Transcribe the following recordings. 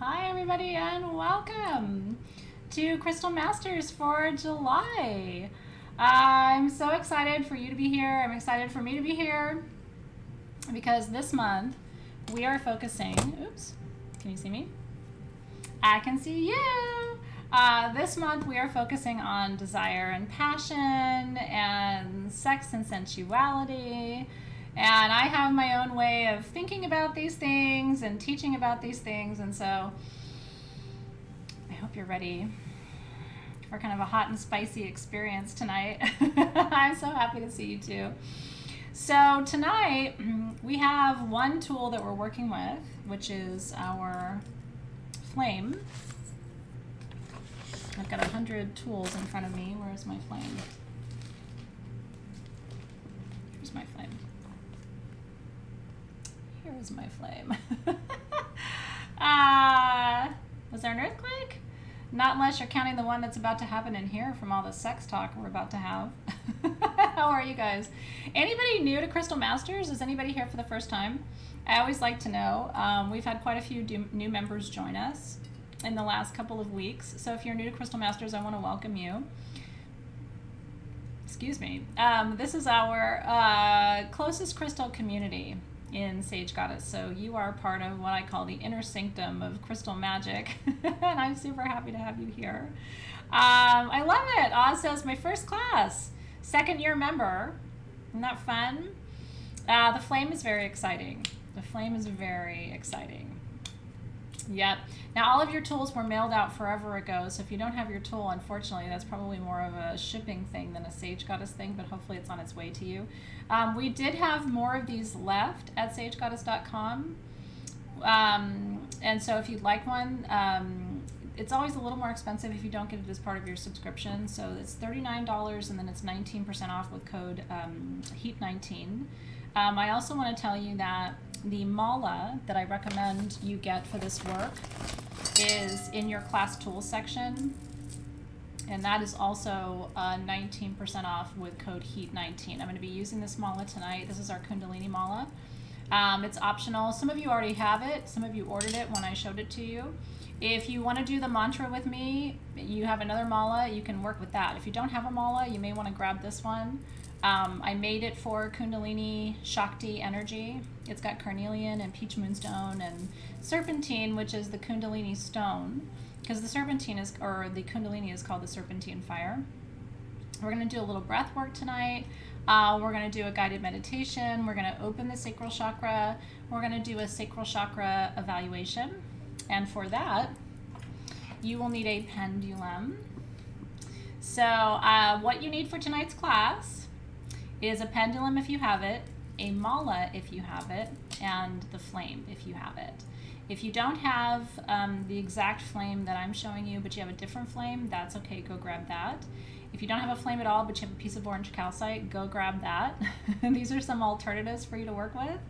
Hi, everybody, and welcome to Crystal Masters for July. I'm so excited for you to be here. I'm excited for me to be here because this month we are focusing. Oops, can you see me? I can see you. This month we are focusing on desire and passion and sex and sensuality. And I have my own way of thinking about these things and teaching about these things. And so I hope you're ready for kind of a hot and spicy experience tonight. I'm so happy to see you too. So tonight we have one tool that we're working with, which is our flame. I've got 100 tools in front of me. Where's my flame? Here's my flame. Here's my flame. Was there an earthquake? Not unless you're counting the one that's about to happen in here from all the sex talk we're about to have. How are you guys? Anybody new to Crystal Masters? Is anybody here for the first time? I always like to know. We've had quite a few new members join us in the last couple of weeks. So if you're new to Crystal Masters, I want to welcome you. Excuse me. This is our closest crystal community in Sage Goddess. So you are part of what I call the inner sanctum of crystal magic. And I'm super happy to have you here. I love it. Oz says, my first class, second year member. Isn't that fun? The flame is very exciting. The flame is very exciting. Yep. Now, all of your tools were mailed out forever ago, so if you don't have your tool, unfortunately, that's probably more of a shipping thing than a Sage Goddess thing, but hopefully it's on its way to you. We did have more of these left at sagegoddess.com, and so if you'd like one, it's always a little more expensive if you don't get it as part of your subscription, so it's $39, and then it's 19% off with code HEAT19. I also want to tell you that the mala that I recommend you get for this work is in your class tools section, and that is also 19% off with code HEAT19. I'm going to be using this mala tonight. This is our Kundalini mala. It's optional. Some of you already have it. Some of you ordered it when I showed it to you. If you want to do the mantra with me, you have another mala, you can work with that. If you don't have a mala, you may want to grab this one. I made it for Kundalini Shakti energy. It's got carnelian and peach moonstone and serpentine, which is the Kundalini stone, because the serpentine is, or the Kundalini is called the serpentine fire. We're going to do a little breath work tonight. We're going to do a guided meditation. We're going to open the sacral chakra. We're going to do a sacral chakra evaluation. And for that, you will need a pendulum. So what you need for tonight's class is a pendulum if you have it, a mala if you have it, and the flame if you have it. If you don't have the exact flame that I'm showing you, but you have a different flame, that's okay, go grab that. If you don't have a flame at all, but you have a piece of orange calcite, go grab that. These are some alternatives for you to work with.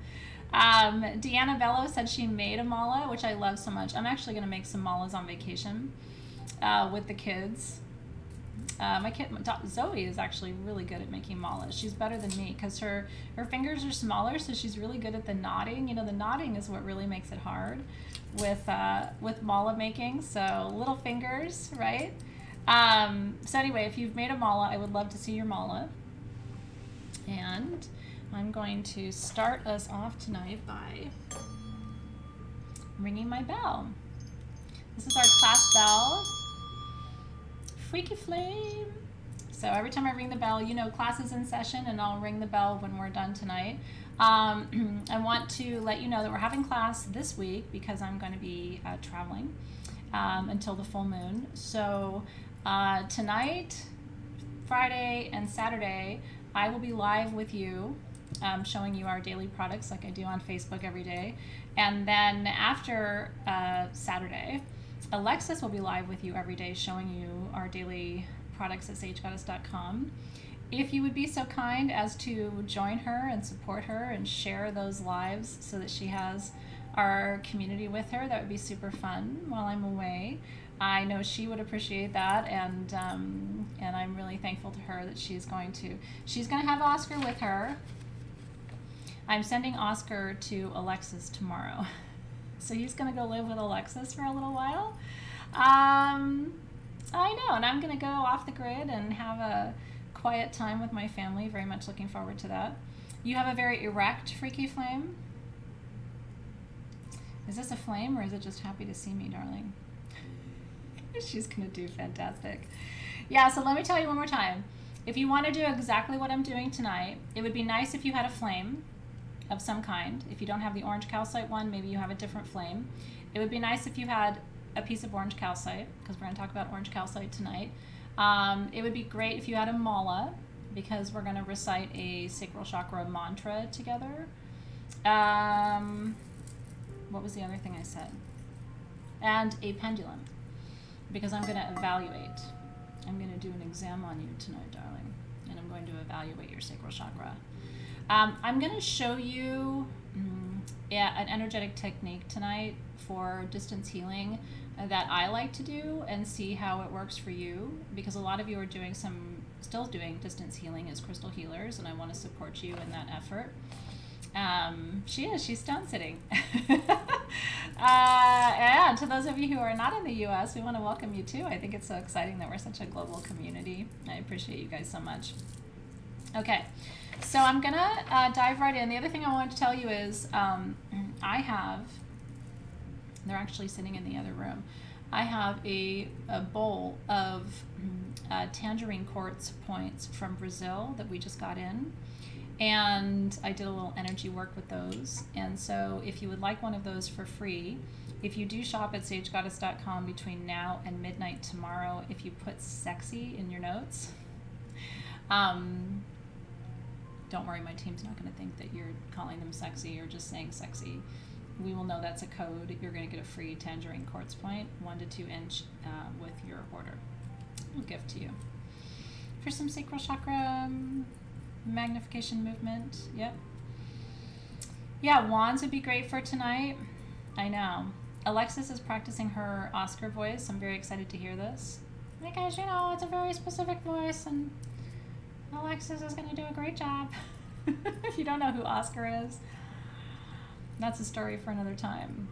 Deanna Bello said she made a mala, which I love so much. I'm actually going to make some malas on vacation with the kids. My kid Zoe is actually really good at making malas. She's better than me because her fingers are smaller, so she's really good at the knotting. You know, the knotting is what really makes it hard with mala making. So little fingers, right? So anyway, if you've made a mala, I would love to see your mala. And I'm going to start us off tonight by ringing my bell. This is our class bell. Freaky flame. So every time I ring the bell, you know class is in session, and I'll ring the bell when we're done tonight. I want to let you know that we're having class this week because I'm going to be traveling until the full moon. So tonight, Friday, and Saturday, I will be live with you, showing you our daily products like I do on Facebook every day. And then after Saturday, Alexis will be live with you every day, showing you our daily products at sagegoddess.com. If you would be so kind as to join her and support her and share those lives so that she has our community with her, that would be super fun while I'm away. I know she would appreciate that, and I'm really thankful to her that she's going to have Oscar with her. I'm sending Oscar to Alexis tomorrow. So he's going to go live with Alexis for a little while. I know, and I'm going to go off the grid and have a quiet time with my family. Very much looking forward to that. You have a very erect Freaky Flame. Is this a flame or is it just happy to see me, darling? She's going to do fantastic. Yeah, so let me tell you one more time. If you want to do exactly what I'm doing tonight, it would be nice if you had a flame of some kind. If you don't have the orange calcite one, maybe you have a different flame. It would be nice if you had a piece of orange calcite, because we're going to talk about orange calcite tonight. It would be great if you had a mala, because we're going to recite a sacral chakra mantra together. What was the other thing I said? And a pendulum, because I'm going to evaluate. I'm going to do an exam on you tonight, darling, and I'm going to evaluate your sacral chakra. I'm going to show you an energetic technique tonight for distance healing that I like to do, and see how it works for you, because a lot of you are still doing distance healing as crystal healers, and I want to support you in that effort. She's stone sitting. And to those of you who are not in the US, we want to welcome you too. I think it's so exciting that we're such a global community. I appreciate you guys so much. Okay, so I'm gonna dive right in. The other thing I wanted to tell you is they're actually sitting in the other room. I have a bowl of tangerine quartz points from Brazil that we just got in. And I did a little energy work with those. And so if you would like one of those for free, if you do shop at sagegoddess.com between now and midnight tomorrow, if you put sexy in your notes, don't worry, my team's not going to think that you're calling them sexy or just saying sexy. We will know that's a code. You're going to get a free tangerine quartz point, 1 to 2 inch, with your order. I'll gift to you. For some sacral chakra magnification movement. Yep. Yeah, wands would be great for tonight. I know. Alexis is practicing her Oscar voice. I'm very excited to hear this, because it's a very specific voice, and Alexis is going to do a great job. If you don't know who Oscar is, that's a story for another time.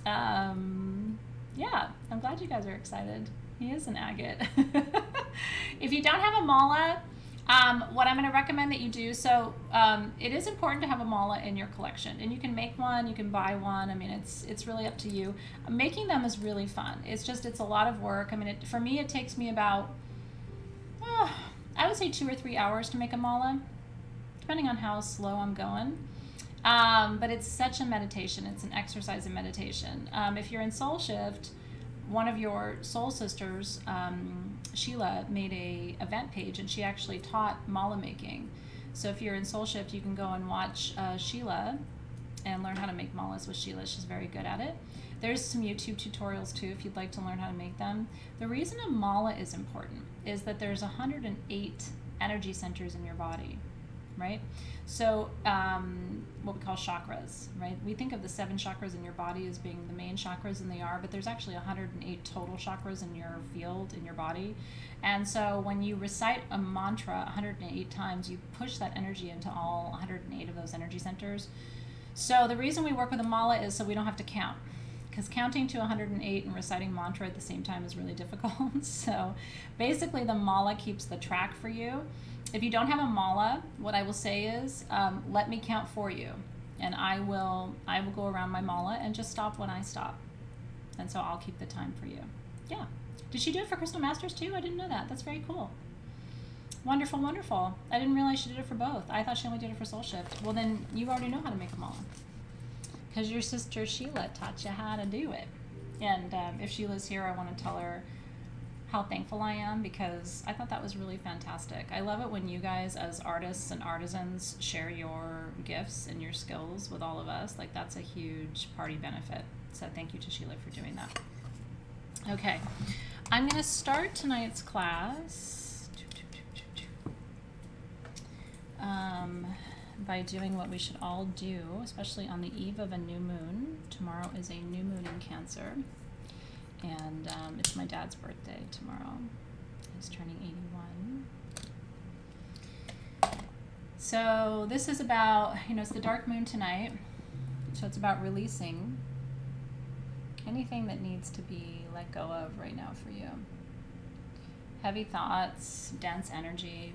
Yeah, I'm glad you guys are excited. He is an agate. If you don't have a mala, what I'm going to recommend that you do, so it is important to have a mala in your collection, and you can make one, you can buy one. I mean, it's really up to you. Making them is really fun. It's a lot of work. I mean, for me, it takes me about, I would say 2 or 3 hours to make a mala, depending on how slow I'm going. But it's such a meditation. It's an exercise in meditation. If you're in Soul Shift, one of your soul sisters, Sheila, made a event page, and she actually taught mala making. So if you're in Soul Shift, you can go and watch Sheila and learn how to make malas with Sheila. She's very good at it. There's some YouTube tutorials too if you'd like to learn how to make them. The reason a mala is important is that there's 108 energy centers in your body, right? So what we call chakras, right? We think of the 7 chakras in your body as being the main chakras, and they are, but there's actually 108 total chakras in your field, in your body. And so when you recite a mantra 108 times, you push that energy into all 108 of those energy centers. So the reason we work with a mala is so we don't have to count, because counting to 108 and reciting mantra at the same time is really difficult. So basically the mala keeps the track for you. If you don't have a mala, what I will say is, let me count for you, and I will go around my mala and just stop when I stop, and so I'll keep the time for you. Yeah. Did she do it for Crystal Masters too? I didn't know that. That's very cool. Wonderful, wonderful. I didn't realize she did it for both. I thought she only did it for Soul Shift. Well, then you already know how to make a mala, because your sister Sheila taught you how to do it. And if Sheila's here, I want to tell her how thankful I am, because I thought that was really fantastic. I love it when you guys as artists and artisans share your gifts and your skills with all of us. Like, that's a huge party benefit. So thank you to Sheila for doing that. Okay, I'm going to start tonight's class by doing what we should all do, especially on the eve of a new moon. Tomorrow is a new moon in Cancer. And it's my dad's birthday tomorrow. He's turning 81. So this is about, it's the dark moon tonight. So it's about releasing Anything that needs to be let go of right now for you. Heavy thoughts, dense energy,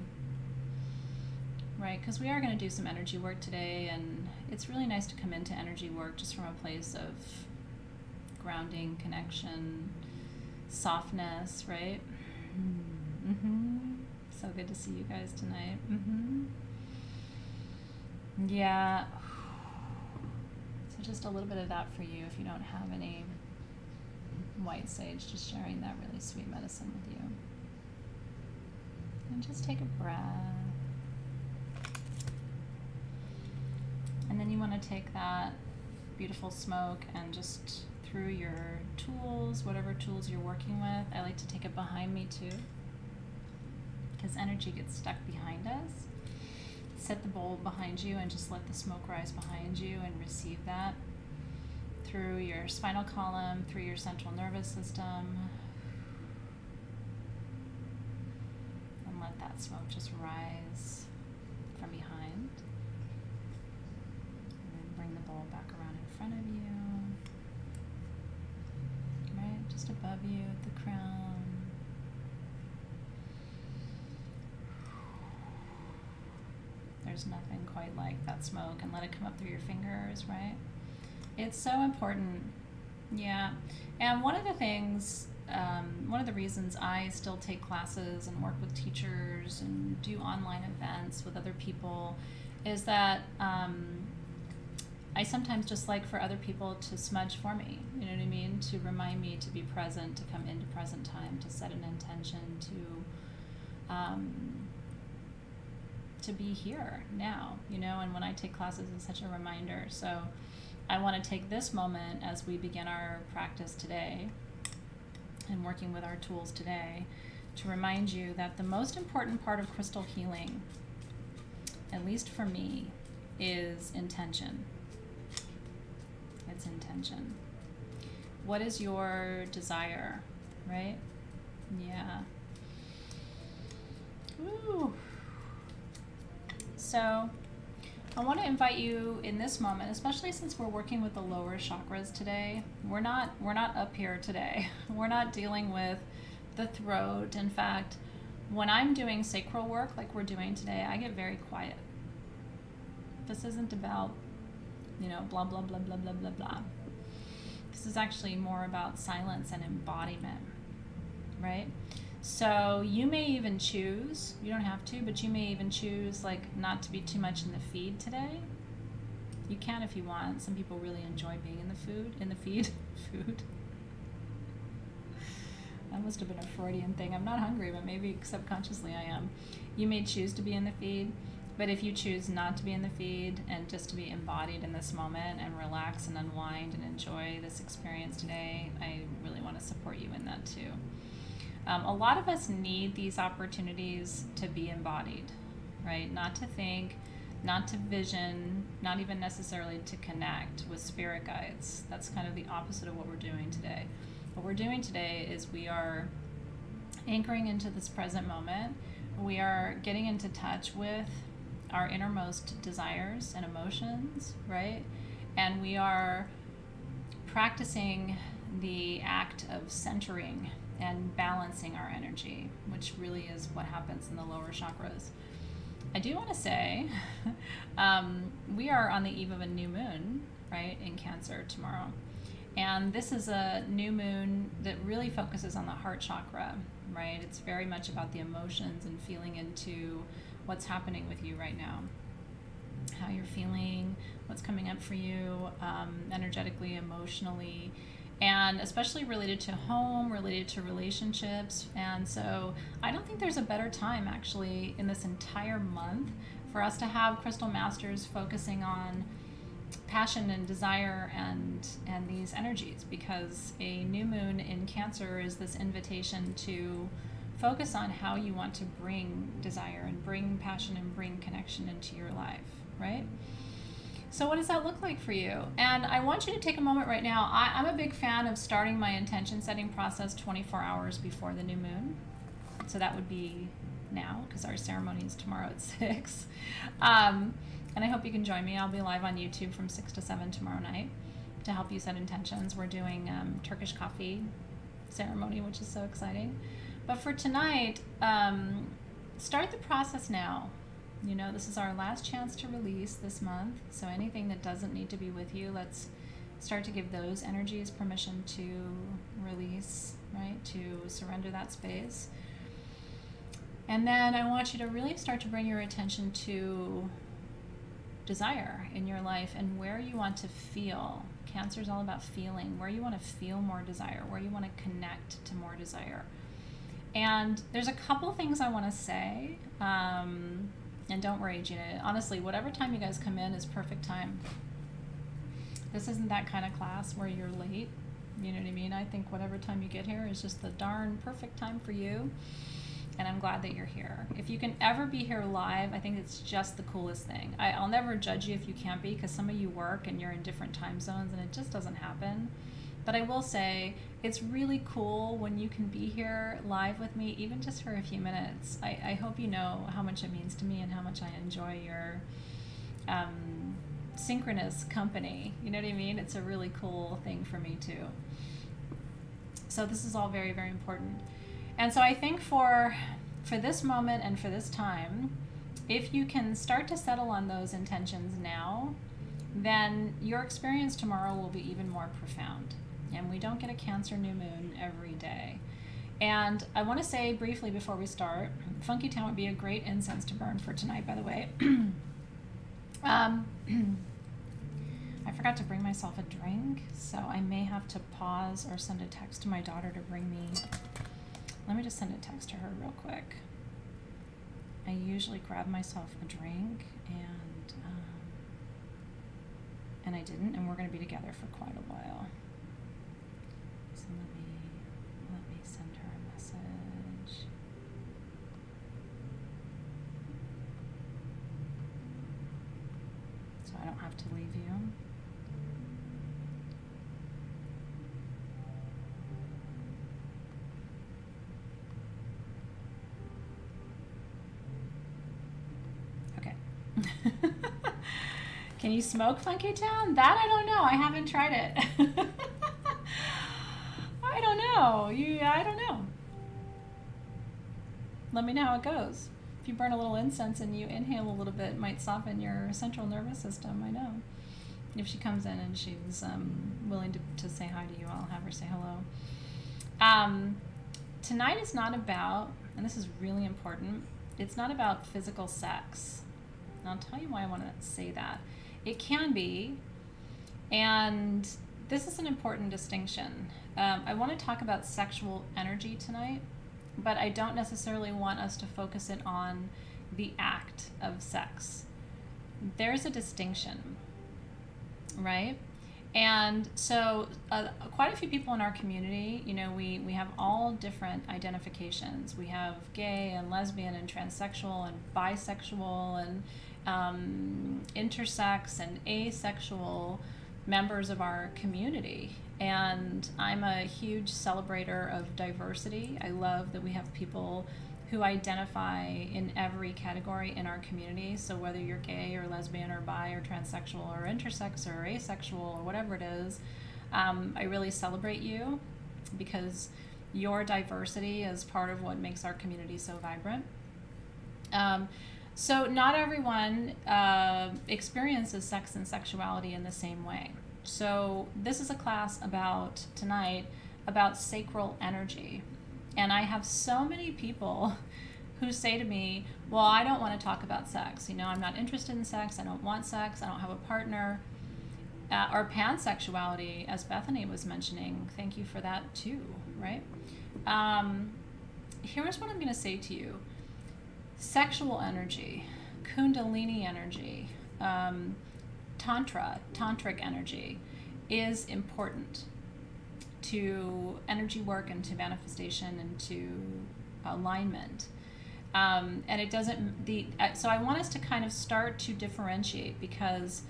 right? Because we are going to do some energy work today, and it's really nice to come into energy work just from a place of grounding, connection, softness, right? Mm-hmm. So good to see you guys tonight. Mm-hmm. Yeah. So just a little bit of that for you if you don't have any white sage, just sharing that really sweet medicine with you. And just take a breath. And then you want to take that beautiful smoke and just through your tools, whatever tools you're working with. I like to take it behind me too, because energy gets stuck behind us. Set the bowl behind you and just let the smoke rise behind you and receive that through your spinal column, through your central nervous system. And let that smoke just rise from behind. And then bring the bowl back around in front of you. Right, just above you at the crown. There's nothing quite like that smoke, and let it come up through your fingers, right? It's so important. Yeah. And one of the things, one of the reasons I still take classes and work with teachers and do online events with other people is that I sometimes just like for other people to smudge for me, you know what I mean? To remind me to be present, to come into present time, to set an intention, to be here now, you know, and when I take classes, it's such a reminder. So I want to take this moment as we begin our practice today and working with our tools today to remind you that the most important part of crystal healing, at least for me, is intention. It's intention. What is your desire, right? Yeah. Ooh. So I want to invite you in this moment, especially since we're working with the lower chakras today. We're not up here today. We're not dealing with the throat. In fact, when I'm doing sacral work like we're doing today, I get very quiet. This isn't about, you know, blah, blah, blah, blah, blah, blah, blah. This is actually more about silence and embodiment, right? So you may even choose, you don't have to, but you may even choose like not to be too much in the feed today. You can if you want. Some people really enjoy being in the feed. That must have been a Freudian thing. I'm not hungry, but maybe subconsciously I am. You may choose to be in the feed, but if you choose not to be in the feed and just to be embodied in this moment and relax and unwind and enjoy this experience today, I really want to support you in that too. A lot of us need these opportunities to be embodied, right? Not to think, not to vision, not even necessarily to connect with spirit guides. That's kind of the opposite of what we're doing today. What we're doing today is we are anchoring into this present moment. We are getting into touch with our innermost desires and emotions, right? And we are practicing the act of centering and balancing our energy, which really is what happens in the lower chakras. I do want to say, we are on the eve of a new moon, right, in Cancer tomorrow. And this is a new moon that really focuses on the heart chakra, right? It's very much about the emotions and feeling into what's happening with you right now, how you're feeling, what's coming up for you, energetically, emotionally, and especially related to home, related to relationships. And so I don't think there's a better time actually in this entire month for us to have Crystal Masters focusing on passion and desire and these energies, because a new moon in Cancer is this invitation to focus on how you want to bring desire and bring passion and bring connection into your life, right? So what does that look like for you? And I want you to take a moment right now. I'm a big fan of starting my intention setting process 24 hours before the new moon. So that would be now, because our ceremony is tomorrow at 6. And I hope you can join me. I'll be live on YouTube from 6 to 7 tomorrow night. to help you set intentions. We're doing Turkish coffee ceremony, which is so exciting. But for tonight, start the process now. You know, this is our last chance to release this month. So anything that doesn't need to be with you, let's start to give those energies permission to release, right? To surrender that space. And then I want you to really start to bring your attention to desire in your life and where you want to feel. Cancer is all about feeling, where you want to feel more desire, where you want to connect to more desire. And there's a couple things I want to say. And don't worry, Gina. Honestly, whatever time you guys come in is perfect time. This isn't that kind of class where you're late. You know what I mean? I think whatever time you get here is just the darn perfect time for you. And I'm glad that you're here. If you can ever be here live, I think it's just the coolest thing. I'll never judge you if you can't be, because some of you work and you're in different time zones and it just doesn't happen. But I will say, it's really cool when you can be here live with me, even just for a few minutes. I hope you know how much it means to me and how much I enjoy your synchronous company. You know what I mean? It's a really cool thing for me too. So this is all very, very important. And so I think for this moment and for this time, if you can start to settle on those intentions now, then your experience tomorrow will be even more profound. And we don't get a Cancer new moon every day. And I want to say briefly before we start, Funky Town would be a great incense to burn for tonight, by the way. I forgot to bring myself a drink, so I may have to pause or send a text to my daughter to bring me. Let me just send a text to her real quick. I usually grab myself a drink, and I didn't, and we're going to be together for quite a while. So let me send her a message. So I don't have to leave you. Okay. Can you smoke Funky Town? That I don't know. I haven't tried it. I don't know. I don't know. Let me know how it goes. If you burn a little incense and you inhale a little bit, it might soften your central nervous system. I know. If she comes in and she's willing to say hi to you, I'll have her say hello. Tonight is not about, and this is really important, it's not about physical sex. And I'll tell you why I want to say that. It can be, and this is an important distinction. I want to talk about sexual energy tonight, but I don't necessarily want us to focus it on the act of sex. There's a distinction, right? And so quite a few people in our community, you know, we have all different identifications. We have gay and lesbian and transsexual and bisexual and intersex and asexual members of our community. And I'm a huge celebrator of diversity. I love that we have people who identify in every category in our community. So whether you're gay or lesbian or bi or transsexual or intersex or asexual or whatever it is, I really celebrate you because your diversity is part of what makes our community so vibrant. So not everyone experiences sex and sexuality in the same way. So this is a class tonight about sacral energy. And I have so many people who say to me, well, I don't want to talk about sex. You know, I'm not interested in sex. I don't want sex. I don't have a partner. Or pansexuality, as Bethany was mentioning. Thank you for that too, right? Here's what I'm going to say to you. Sexual energy, kundalini energy, tantric energy is important to energy work and to manifestation and to alignment. And it doesn't, so I want us to kind of start to differentiate, because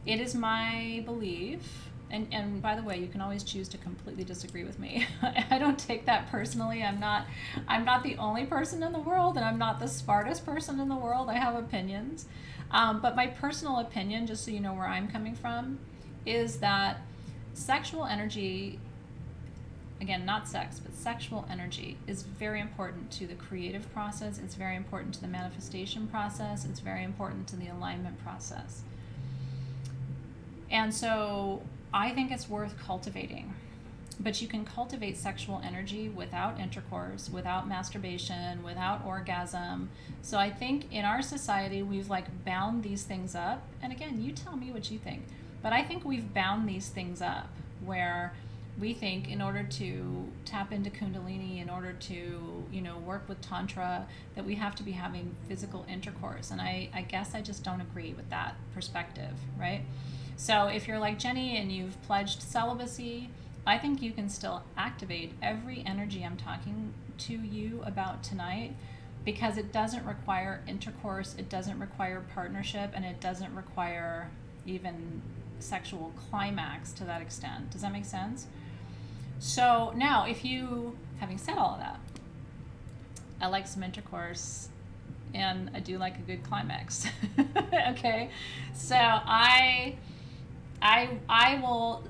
it is my belief, and by the way, you can always choose to completely disagree with me. I don't take that personally. I'm not the only person in the world, and I'm not the smartest person in the world. I have opinions. But my personal opinion, just so you know where I'm coming from, is that sexual energy, again, not sex, but sexual energy is very important to the creative process. It's very important to the manifestation process. It's very important to the alignment process. And so I think it's worth cultivating. But you can cultivate sexual energy without intercourse, without masturbation, without orgasm. So I think in our society, we've like bound these things up. And again, you tell me what you think. But I think we've bound these things up where we think in order to tap into Kundalini, in order to, work with Tantra, that we have to be having physical intercourse. And I guess I just don't agree with that perspective, right? So if you're like Jenny and you've pledged celibacy, I think you can still activate every energy I'm talking to you about tonight, because it doesn't require intercourse, it doesn't require partnership, and it doesn't require even sexual climax to that extent. Does that make sense? So now, having said all of that, I like some intercourse and I do like a good climax. Okay? So I will,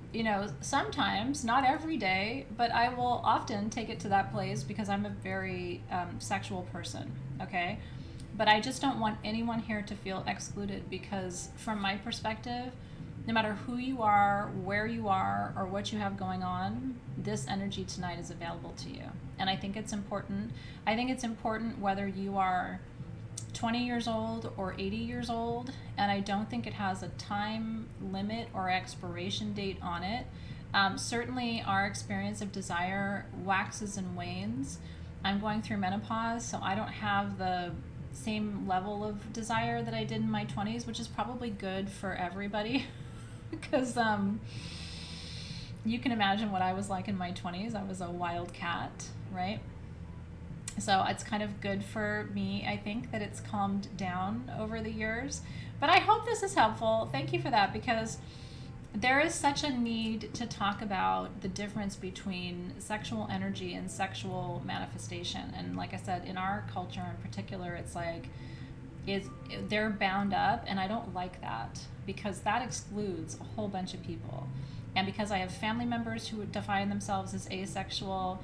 sometimes, not every day, but I will often take it to that place because I'm a very sexual person, okay? But I just don't want anyone here to feel excluded, because from my perspective, no matter who you are, where you are, or what you have going on, this energy tonight is available to you. And I think it's important. I think it's important whether you are 20 years old or 80 years old, and I don't think it has a time limit or expiration date on it. Certainly our experience of desire waxes and wanes. I'm going through menopause, so I don't have the same level of desire that I did in my 20s, which is probably good for everybody because you can imagine what I was like in my 20s. I was a wild cat, right? So it's kind of good for me, I think, that it's calmed down over the years. But I hope this is helpful. Thank you for that, because there is such a need to talk about the difference between sexual energy and sexual manifestation. And like I said, in our culture in particular, it's like they're bound up, and I don't like that, because that excludes a whole bunch of people. And because I have family members who define themselves as asexual,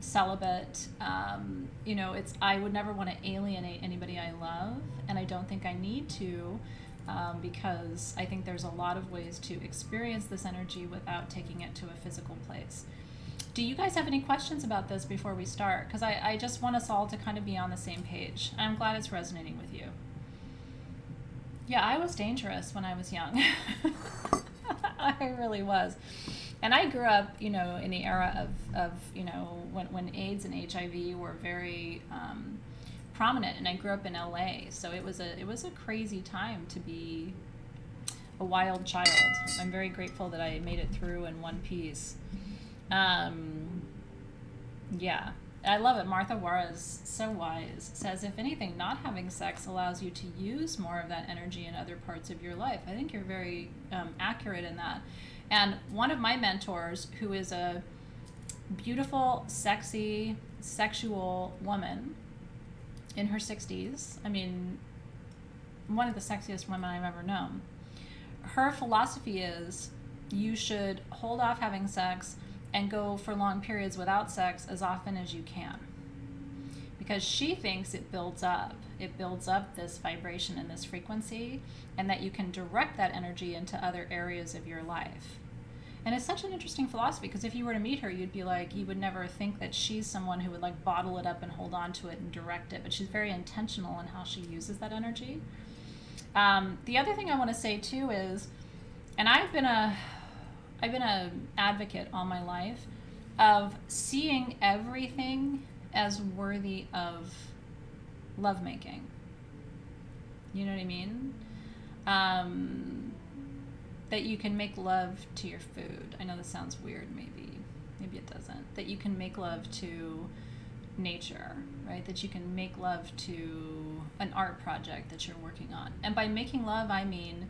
celibate, I would never want to alienate anybody I love, and I don't think I need to, because I think there's a lot of ways to experience this energy without taking it to a physical place. Do you guys have any questions about this before we start? Because I just want us all to kind of be on the same page. I'm glad it's resonating with you. Yeah, I was dangerous when I was young. I really was. And I grew up, in the era of when AIDS and HIV were very prominent, and I grew up in LA, so it was a crazy time to be a wild child. I'm very grateful that I made it through in one piece. Yeah, I love it. Martha Juarez, so wise, says, if anything, not having sex allows you to use more of that energy in other parts of your life. I think you're very accurate in that. And one of my mentors, who is a beautiful, sexy, sexual woman in her 60s, I mean, one of the sexiest women I've ever known, her philosophy is you should hold off having sex and go for long periods without sex as often as you can, because she thinks it builds up this vibration and this frequency, and that you can direct that energy into other areas of your life. And it's such an interesting philosophy, because if you were to meet her, you'd be like, you would never think that she's someone who would like bottle it up and hold on to it and direct it, but she's very intentional in how she uses that energy. The other thing I want to say too is, and I've been a advocate all my life of seeing everything as worthy of lovemaking. You know what I mean? That you can make love to your food. I know this sounds weird, maybe it doesn't. That you can make love to nature, right? That you can make love to an art project that you're working on. And by making love, I mean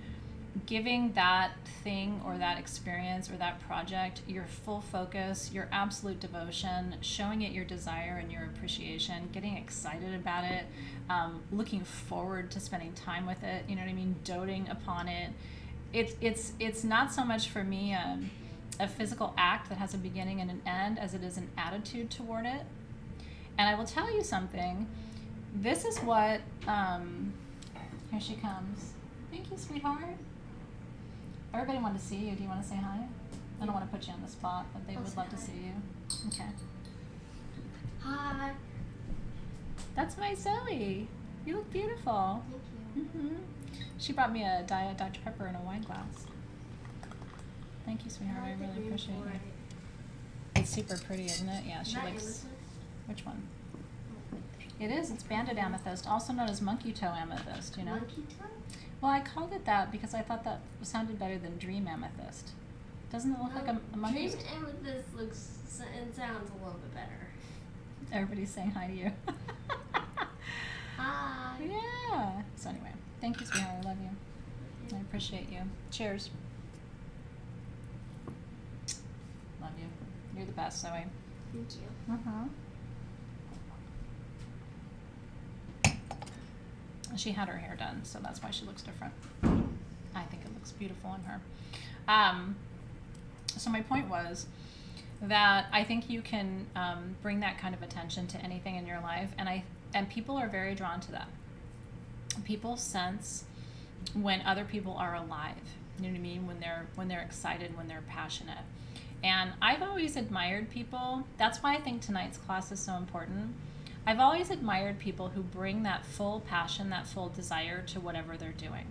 giving that thing or that experience or that project your full focus, your absolute devotion, showing it your desire and your appreciation, getting excited about it, looking forward to spending time with it, you know what I mean, doting upon it. it's not so much for me a physical act that has a beginning and an end as it is an attitude toward it. And I will tell you something. This is what, here she comes. Thank you, sweetheart. Everybody wanted to see you. Do you want to say hi? I don't want to put you on the spot, but they would love to see you. Okay. Hi. That's my Zoe. You look beautiful. Thank you. Mm-hmm. She brought me a Diet Dr. Pepper in a wine glass. Thank you, sweetheart. I really appreciate it. It's super pretty, isn't it? Yeah, she looks. Amethyst? Which one? It is. It's banded amethyst, also known as monkey toe amethyst. You know. Monkey toe? Well, I called it that because I thought that sounded better than dream amethyst. Doesn't it look like a monkey? Dream amethyst looks and sounds a little bit better. Everybody's saying hi to you. Hi. Yeah. So anyway, thank you, sweetheart. I love you. I appreciate you. Cheers. Love you. You're the best, Zoe. Thank you. Uh-huh. She had her hair done, so that's why she looks different. I think it looks beautiful on her. So my point was that I think you can bring that kind of attention to anything in your life, and people are very drawn to that. People sense when other people are alive. You know what I mean? When they're excited, when they're passionate. And I've always admired people. That's why I think tonight's class is so important. I've always admired people who bring that full passion, that full desire to whatever they're doing.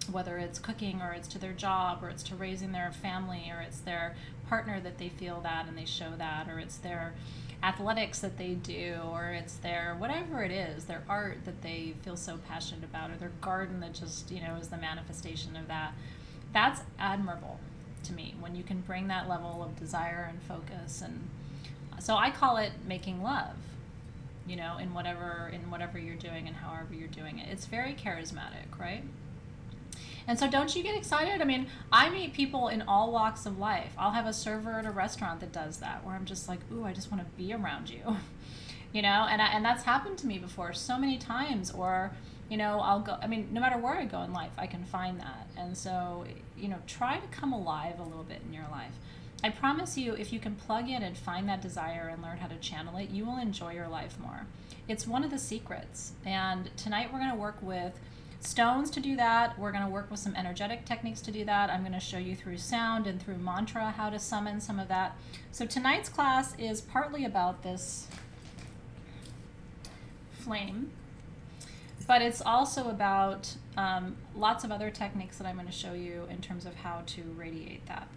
Whether it's cooking, or it's to their job, or it's to raising their family, or it's their partner that they feel that and they show that, or it's their athletics that they do, or it's their whatever it is, their art that they feel so passionate about, or their garden that just, is the manifestation of that. That's admirable to me when you can bring that level of desire and focus. And so I call it making love, in whatever you're doing and however you're doing it. It's very charismatic, right? And so don't you get excited? I mean, I meet people in all walks of life. I'll have a server at a restaurant that does that, where I'm just like, ooh, I just want to be around you, and that's happened to me before so many times. Or, I'll go, no matter where I go in life, I can find that. And so, try to come alive a little bit in your life. I promise you, if you can plug in and find that desire and learn how to channel it, you will enjoy your life more. It's one of the secrets. And tonight we're going to work with stones to do that. We're going to work with some energetic techniques to do that. I'm going to show you through sound and through mantra how to summon some of that. So tonight's class is partly about this flame, but it's also about lots of other techniques that I'm going to show you in terms of how to radiate that.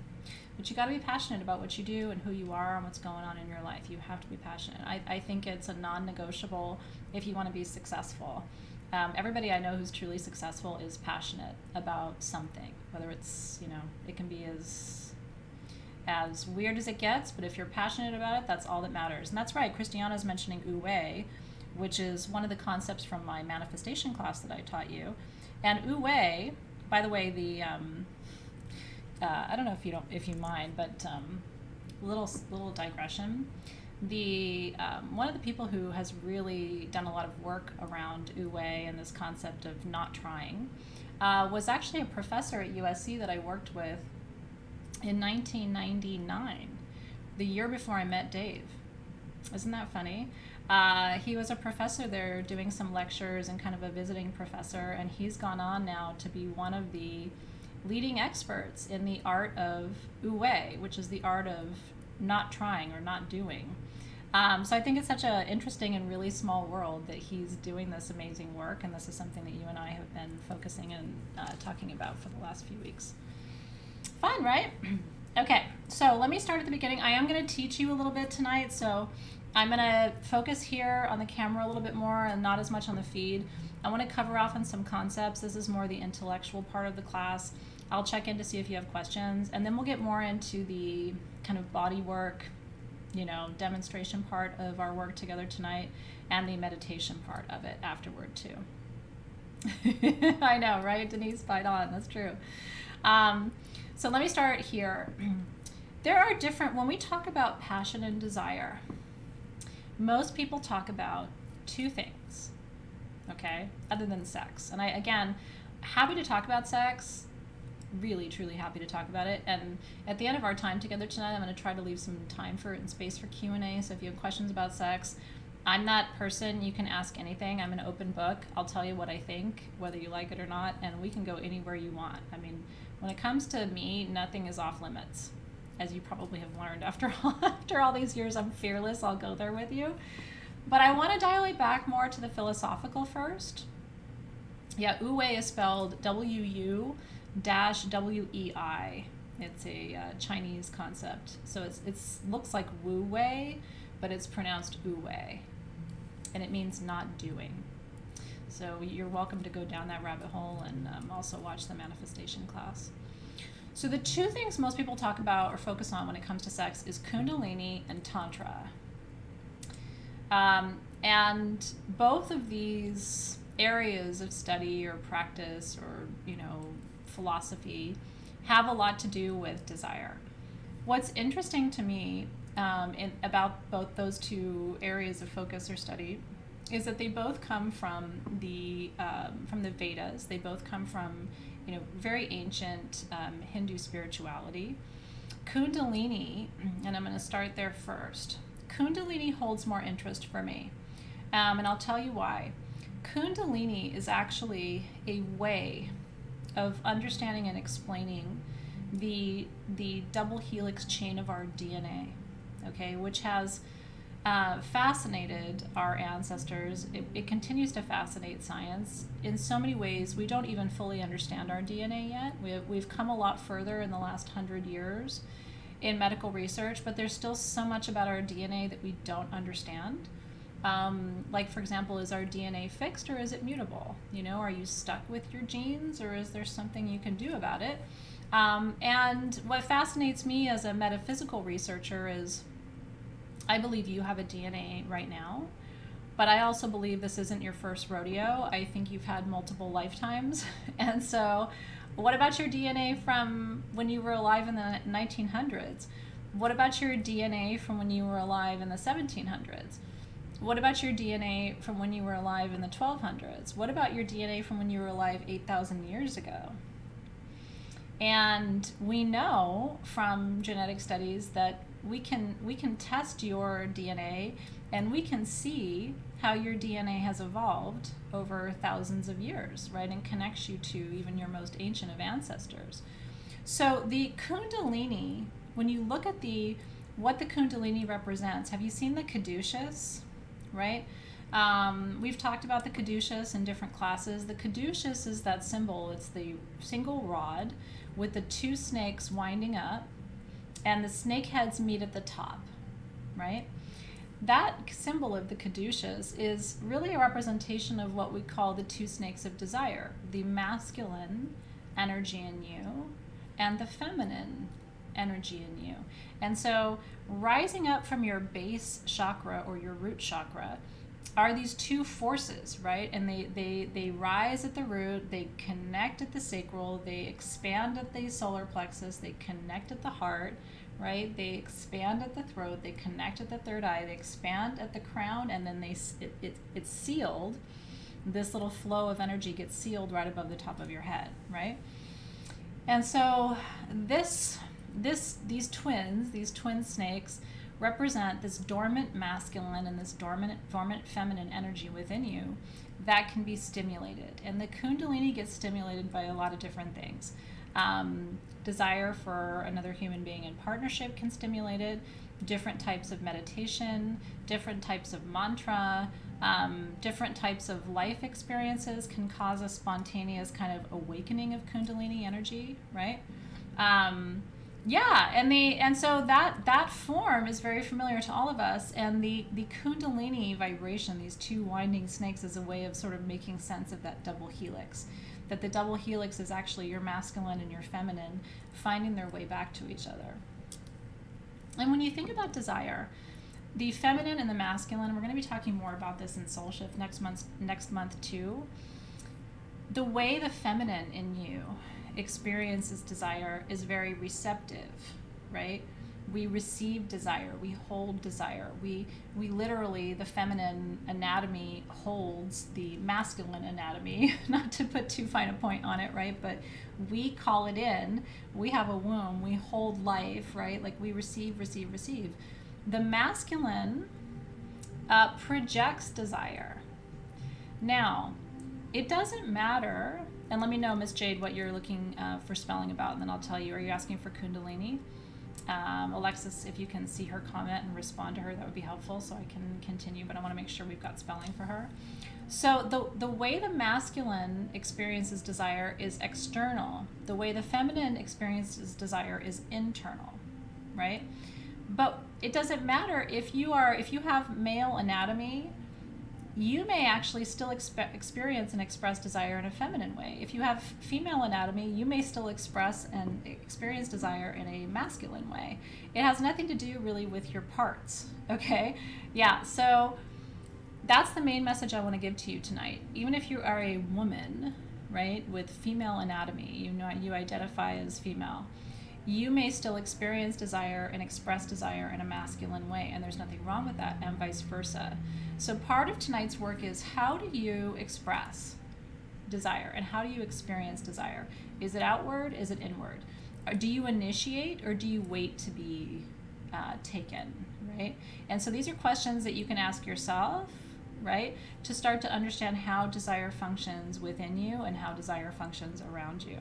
But you got to be passionate about what you do and who you are and what's going on in your life. You have to be passionate. I think it's a non-negotiable if you want to be successful. Everybody I know who's truly successful is passionate about something, whether it's, it can be as weird as it gets, but if you're passionate about it, that's all that matters. And that's right, Christiana's mentioning Wu Wei, which is one of the concepts from my manifestation class that I taught you. And Wu Wei, by the way, I don't know if you mind, but little digression. One of the people who has really done a lot of work around Wu Wei and this concept of not trying was actually a professor at USC that I worked with in 1999, the year before I met Dave. Isn't that funny? He was a professor there doing some lectures and kind of a visiting professor, and he's gone on now to be one of the leading experts in the art of Wu Wei, which is the art of not trying or not doing. So I think it's such an interesting and really small world that he's doing this amazing work, and this is something that you and I have been focusing and talking about for the last few weeks. Fun, right? Okay, so let me start at the beginning. I am going to teach you a little bit tonight, so I'm going to focus here on the camera a little bit more and not as much on the feed. I want to cover off on some concepts. This is more the intellectual part of the class. I'll check in to see if you have questions, and then we'll get more into the kind of body work, demonstration part of our work together tonight, and the meditation part of it afterward too. I know, right, Denise? Fight on, that's true. So let me start here. There are when we talk about passion and desire, most people talk about two things, okay, other than sex. And again, happy to talk about sex. really, truly happy to talk about it. And at the end of our time together tonight, I'm going to try to leave some time for and space for Q&A. So if you have questions about sex, I'm that person. You can ask anything. I'm an open book. I'll tell you what I think, whether you like it or not, and we can go anywhere you want. I mean, when it comes to me, nothing is off limits. As you probably have learned after all these years, I'm fearless. I'll go there with you. But I want to dial it back more to the philosophical first. Yeah, Wu Wei is spelled W-U--Wei. It's a Chinese concept. So it's looks like Wu Wei, but it's pronounced Wu Wei. And it means not doing. So you're welcome to go down that rabbit hole and also watch the manifestation class. So the two things most people talk about or focus on when it comes to sex is Kundalini and Tantra. And both of these areas of study or practice or, philosophy have a lot to do with desire. What's interesting to me about both those two areas of focus or study is that they both come from the Vedas. They both come from very ancient Hindu spirituality. Kundalini, and I'm going to start there first. Kundalini holds more interest for me, and I'll tell you why. Kundalini is actually a way of understanding and explaining the double helix chain of our DNA, okay, which has fascinated our ancestors. It continues to fascinate science in so many ways. We don't even fully understand our DNA yet. We've come a lot further in the last 100 years in medical research, but there's still so much about our DNA that we don't understand. Like, for example, is our DNA fixed or is it mutable? Are you stuck with your genes or is there something you can do about it? And what fascinates me as a metaphysical researcher is I believe you have a DNA right now, but I also believe this isn't your first rodeo. I think you've had multiple lifetimes. And so what about your DNA from when you were alive in the 1900s? What about your DNA from when you were alive in the 1700s? What about your DNA from when you were alive in the 1200s? What about your DNA from when you were alive 8,000 years ago? And we know from genetic studies that we can test your DNA and we can see how your DNA has evolved over thousands of years, right? And connects you to even your most ancient of ancestors. So the Kundalini, when you look at what the Kundalini represents, have you seen the caduceus? Right? We've talked about the caduceus in different classes. The caduceus is that symbol. It's the single rod with the two snakes winding up, and the snake heads meet at the top, right? That symbol of the caduceus is really a representation of what we call the two snakes of desire, the masculine energy in you and the feminine energy in you. And so rising up from your base chakra or your root chakra are these two forces, right? And they rise at the root, they connect at the sacral, they expand at the solar plexus, they connect at the heart, right? They expand at the throat, they connect at the third eye, they expand at the crown, and then it's sealed. This little flow of energy gets sealed right above the top of your head, right? And so these twin snakes represent this dormant masculine and this dormant feminine energy within you that can be stimulated. And the Kundalini gets stimulated by a lot of different things. Desire for another human being in partnership can stimulate it. Different types of meditation, different types of mantra, different types of life experiences can cause a spontaneous kind of awakening of Kundalini energy, right? And so that form is very familiar to all of us, and the Kundalini vibration, these two winding snakes, is a way of sort of making sense of that double helix. That the double helix is actually your masculine and your feminine finding their way back to each other. And when you think about desire, the feminine and the masculine, we're going to be talking more about this in Soul Shift next month too. The way the feminine in you experiences desire is very receptive, right? We receive desire, we hold desire. We literally, the feminine anatomy holds the masculine anatomy, not to put too fine a point on it, right? But we call it in. We have a womb, we hold life, right? Like we receive. The masculine projects desire. Now, it doesn't matter, and let me know, Miss Jade, what you're looking for spelling about, and then I'll tell you. Are you asking for Kundalini? Alexis, if you can see her comment and respond to her, that would be helpful so I can continue, but I want to make sure we've got spelling for her. So the way the masculine experiences desire is external. The way the feminine experiences desire is internal, right? But it doesn't matter if you have male anatomy, you may actually still experience and express desire in a feminine way. If you have female anatomy, you may still express and experience desire in a masculine way. It has nothing to do really with your parts, okay? Yeah, so that's the main message I want to give to you tonight. Even if you are a woman, right, with female anatomy, you identify as female, you may still experience desire and express desire in a masculine way, and there's nothing wrong with that, and vice versa. So part of tonight's work is, how do you express desire and how do you experience desire? Is it outward? Is it inward? Or do you initiate or do you wait to be taken, right? And so these are questions that you can ask yourself, right, to start to understand how desire functions within you and how desire functions around you.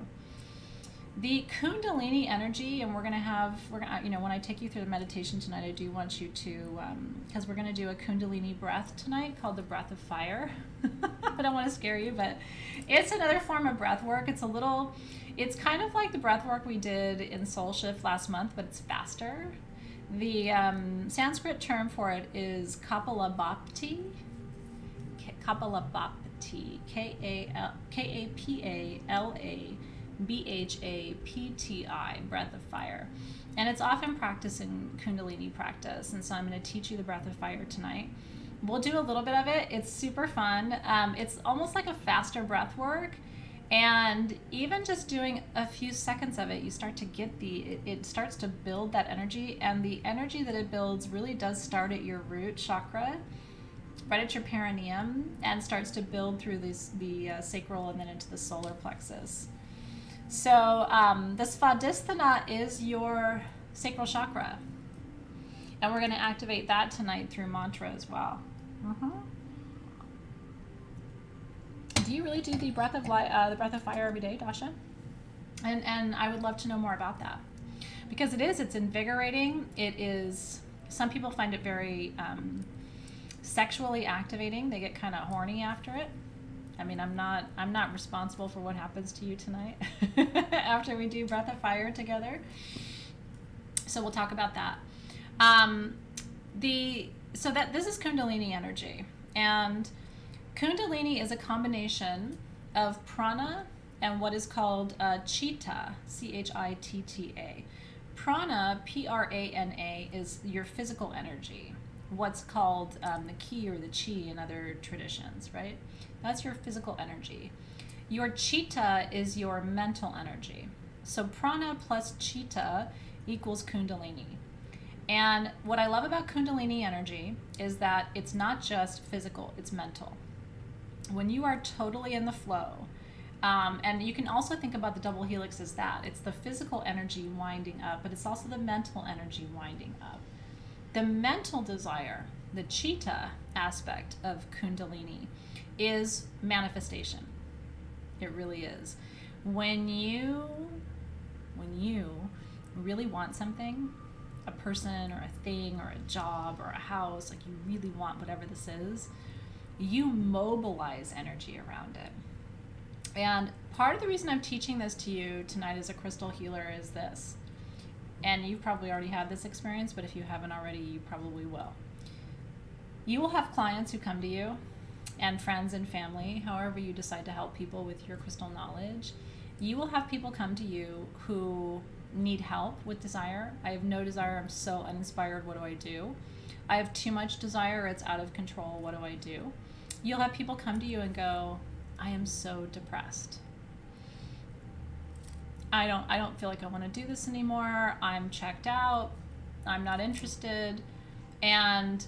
The Kundalini energy, and we're gonna, when I take you through the meditation tonight, I do want you to, because we're gonna do a Kundalini breath tonight called the breath of fire. I don't want to scare you, but it's another form of breath work. It's kind of like the breath work we did in Soul Shift last month, but it's faster. The Sanskrit term for it is Kapalabhati, Kapalabhati, breath of fire. And it's often practiced in Kundalini practice. And so I'm going to teach you the breath of fire tonight. We'll do a little bit of it. It's super fun. It's almost like a faster breath work. And even just doing a few seconds of it, you start to get it starts to build that energy. And the energy that it builds really does start at your root chakra, right at your perineum, and starts to build through the sacral and then into the solar plexus. So the Svadhisthana is your sacral chakra. And we're going to activate that tonight through mantra as well. Do you really do the breath of fire every day, Dasha? And I would love to know more about that. Because it's invigorating. It is, some people find it very sexually activating. They get kind of horny after it. I mean, I'm not responsible for what happens to you tonight after we do breath of fire together. So we'll talk about that. This is Kundalini energy, and Kundalini is a combination of prana and what is called chitta, Chitta. Prana, Prana, is your physical energy, what's called the ki or the chi in other traditions, right? That's your physical energy. Your chitta is your mental energy. So prana plus chitta equals Kundalini. And what I love about Kundalini energy is that it's not just physical, it's mental. When you are totally in the flow, and you can also think about the double helix as that. It's the physical energy winding up, but it's also the mental energy winding up. The mental desire, the chitta aspect of Kundalini, is manifestation. It really is. When you really want something, a person or a thing or a job or a house, like you really want whatever this is, you mobilize energy around it. And part of the reason I'm teaching this to you tonight as a crystal healer is this. And you probably already had this experience, but if you haven't already, you probably will. You will have clients who come to you, and friends and family, however you decide to help people with your crystal knowledge. You will have people come to you who need help with desire. I have no desire, I'm so uninspired, what do I do? I have too much desire, it's out of control, what do I do? You'll have people come to you and go, I am so depressed. I don't feel like I want to do this anymore. I'm checked out. I'm not interested. And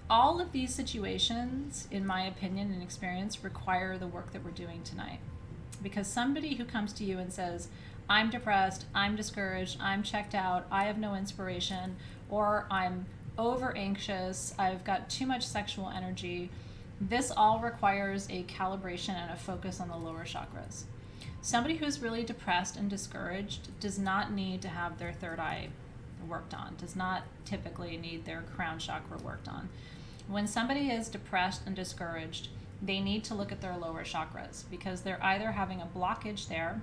all of these situations, in my opinion and experience, require the work that we're doing tonight. Because somebody who comes to you and says, I'm depressed, I'm discouraged, I'm checked out, I have no inspiration, or I'm over anxious, I've got too much sexual energy, this all requires a calibration and a focus on the lower chakras. Somebody who's really depressed and discouraged does not need to have their third eye worked on, does not typically need their crown chakra worked on. When somebody is depressed and discouraged, they need to look at their lower chakras because they're either having a blockage there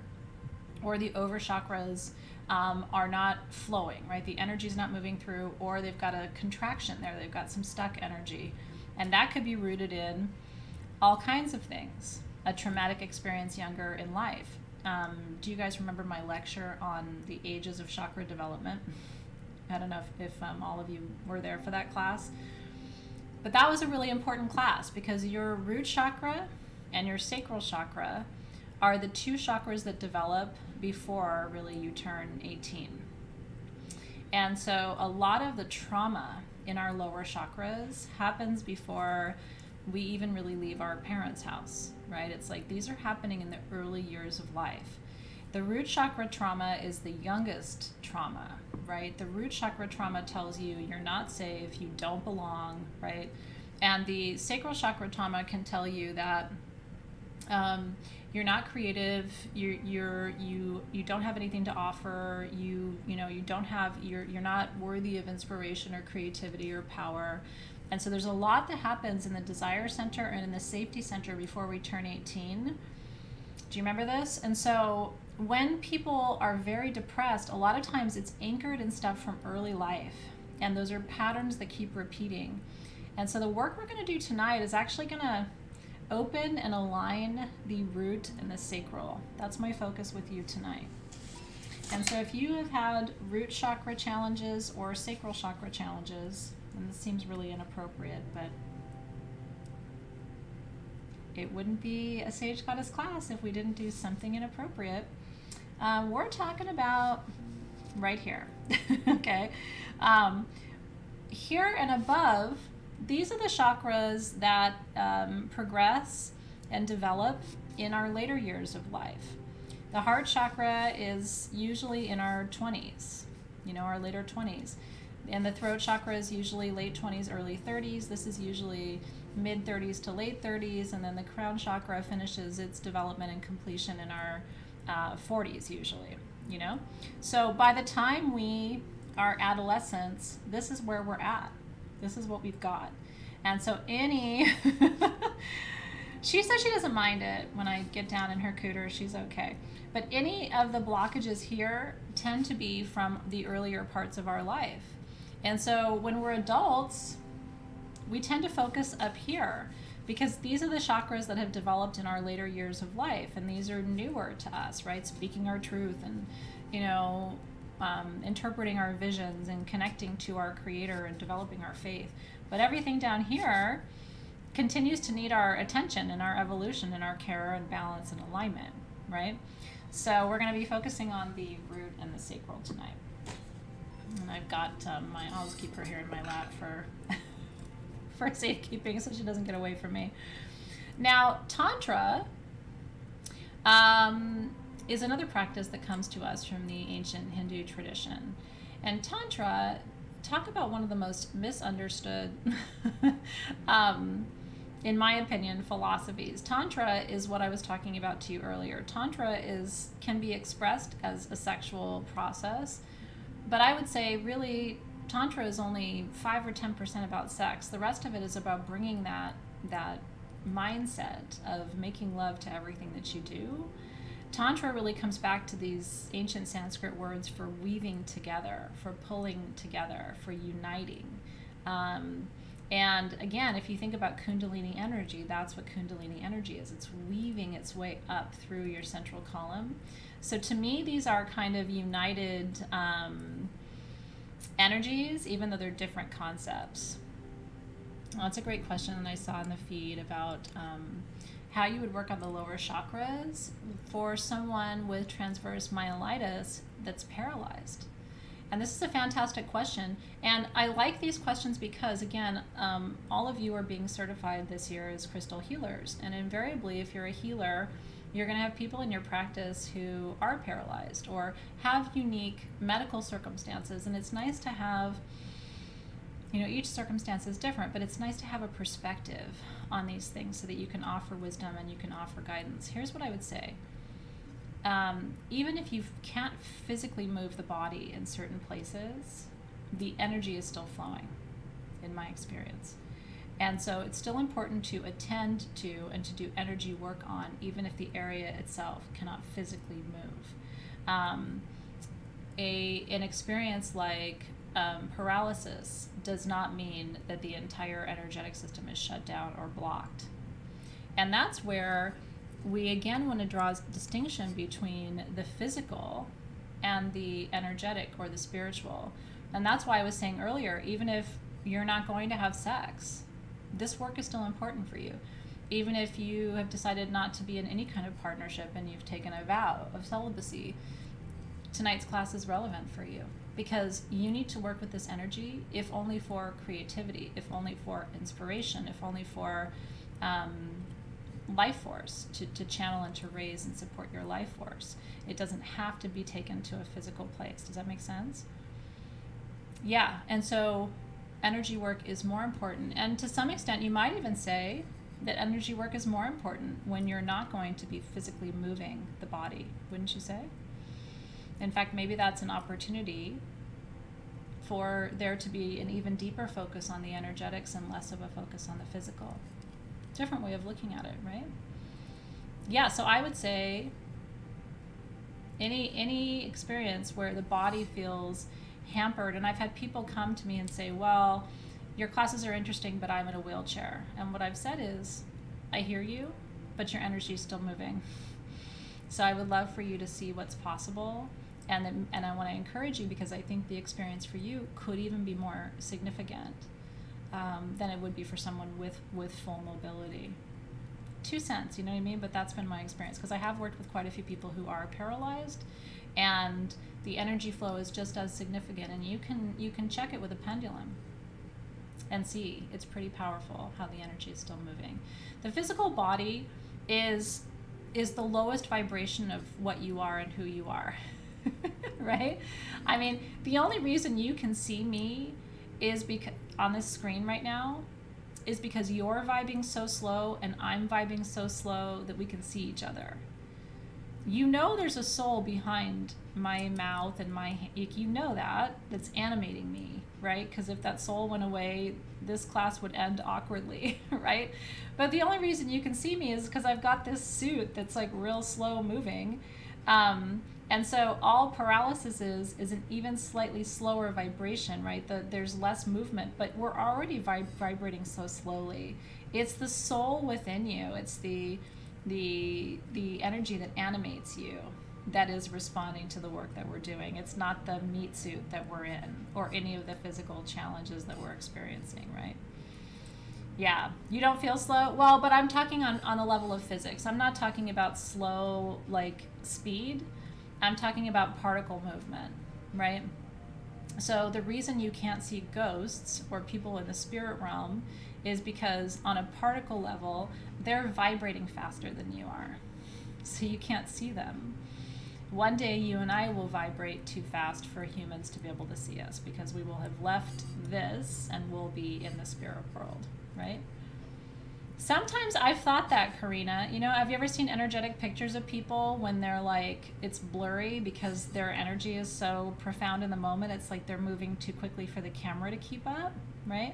or the over chakras are not flowing, right? The energy is not moving through, or they've got a contraction there. They've got some stuck energy. And that could be rooted in all kinds of things. A traumatic experience younger in life. Do you guys remember my lecture on the ages of chakra development? I don't know if all of you were there for that class. But that was a really important class because your root chakra and your sacral chakra are the two chakras that develop before really you turn 18. And so a lot of the trauma in our lower chakras happens before we even really leave our parents' house, right? It's like these are happening in the early years of life. The root chakra trauma is the youngest trauma, right? The root chakra trauma tells you you're not safe, you don't belong, right? And the sacral chakra trauma can tell you that you're not creative, you don't have anything to offer, you don't have, you're not worthy of inspiration or creativity or power. And so there's a lot that happens in the desire center and in the safety center before we turn 18. Do you remember this? And so when people are very depressed, a lot of times it's anchored in stuff from early life. And those are patterns that keep repeating. And so the work we're going to do tonight is actually going to open and align the root and the sacral. That's my focus with you tonight. And so if you have had root chakra challenges or sacral chakra challenges, and this seems really inappropriate, but it wouldn't be a Sage Goddess class if we didn't do something inappropriate. We're talking about right here, okay? Here and above, these are the chakras that progress and develop in our later years of life. The heart chakra is usually in our 20s, our later 20s. And the throat chakra is usually late 20s, early 30s. This is usually mid 30s to late 30s. And then the crown chakra finishes its development and completion in our 40s usually, So by the time we are adolescents, this is where we're at. This is what we've got. And so she says she doesn't mind it when I get down in her cooter, she's okay. But any of the blockages here tend to be from the earlier parts of our life. And so when we're adults, we tend to focus up here because these are the chakras that have developed in our later years of life. And these are newer to us, right? Speaking our truth and, interpreting our visions and connecting to our creator and developing our faith. But everything down here continues to need our attention and our evolution and our care and balance and alignment, right? So we're going to be focusing on the root and the sacral tonight. And I've got I'll just keep her here in my lap for safekeeping so she doesn't get away from me. Now, Tantra is another practice that comes to us from the ancient Hindu tradition. And Tantra, talk about one of the most misunderstood, in my opinion, philosophies. Tantra is what I was talking about to you earlier. Tantra can be expressed as a sexual process, but I would say really Tantra is only 5 or 10% about sex. The rest of it is about bringing that mindset of making love to everything that you do. Tantra really comes back to these ancient Sanskrit words for weaving together, for pulling together, for uniting. And again, if you think about Kundalini energy, that's what Kundalini energy is. It's weaving its way up through your central column. So to me, these are kind of united energies, even though they're different concepts. Well, that's a great question that I saw in the feed about how you would work on the lower chakras for someone with transverse myelitis that's paralyzed. And this is a fantastic question. And I like these questions because, again, all of you are being certified this year as crystal healers. And invariably, if you're a healer, you're going to have people in your practice who are paralyzed or have unique medical circumstances. And it's nice to have, each circumstance is different, but it's nice to have a perspective on these things so that you can offer wisdom and you can offer guidance. Here's what I would say. Even if you can't physically move the body in certain places, the energy is still flowing, in my experience. And so it's still important to attend to and to do energy work on, even if the area itself cannot physically move. An experience like paralysis does not mean that the entire energetic system is shut down or blocked. And that's where we again want to draw a distinction between the physical and the energetic or the spiritual. And that's why I was saying earlier, even if you're not going to have sex, this work is still important for you. Even if you have decided not to be in any kind of partnership and you've taken a vow of celibacy, tonight's class is relevant for you because you need to work with this energy, if only for creativity, if only for inspiration, if only for life force, to channel and to raise and support your life force. It doesn't have to be taken to a physical place. Does that make sense? Yeah, and so energy work is more important. And to some extent, you might even say that energy work is more important when you're not going to be physically moving the body, wouldn't you say? In fact, maybe that's an opportunity for there to be an even deeper focus on the energetics and less of a focus on the physical. Different way of looking at it, right? Yeah, so I would say any experience where the body feels hampered, and I've had people come to me and say, well, your classes are interesting, but I'm in a wheelchair. And what I've said is, I hear you, but your energy is still moving. So I would love for you to see what's possible, and I want to encourage you because I think the experience for you could even be more significant than it would be for someone with full mobility. 2 cents, you know what I mean? But that's been my experience because I have worked with quite a few people who are paralyzed, and the energy flow is just as significant. And you can check it with a pendulum and see it's pretty powerful how the energy is still moving. The physical body is the lowest vibration of what you are and who you are, right? I mean, the only reason you can see me is because on this screen right now is because you're vibing so slow and I'm vibing so slow that we can see each other. There's a soul behind my mouth and that's animating me, right? Because if that soul went away, this class would end awkwardly, right? But the only reason you can see me is because I've got this suit that's like real slow moving. And so all paralysis is an even slightly slower vibration, right? There's less movement, but we're already vibrating so slowly. It's the soul within you. It's the energy that animates you that is responding to the work that we're doing. It's not the meat suit that we're in or any of the physical challenges that we're experiencing, right? Yeah, you don't feel slow? Well, but I'm talking on the level of physics. I'm not talking about slow, like speed. I'm talking about particle movement, right? So the reason you can't see ghosts or people in the spirit realm is because on a particle level, they're vibrating faster than you are. So you can't see them. One day you and I will vibrate too fast for humans to be able to see us because we will have left this and we'll be in the spirit world, right? Sometimes I've thought that, Karina. Have you ever seen energetic pictures of people when they're like, it's blurry because their energy is so profound in the moment? It's like they're moving too quickly for the camera to keep up, right?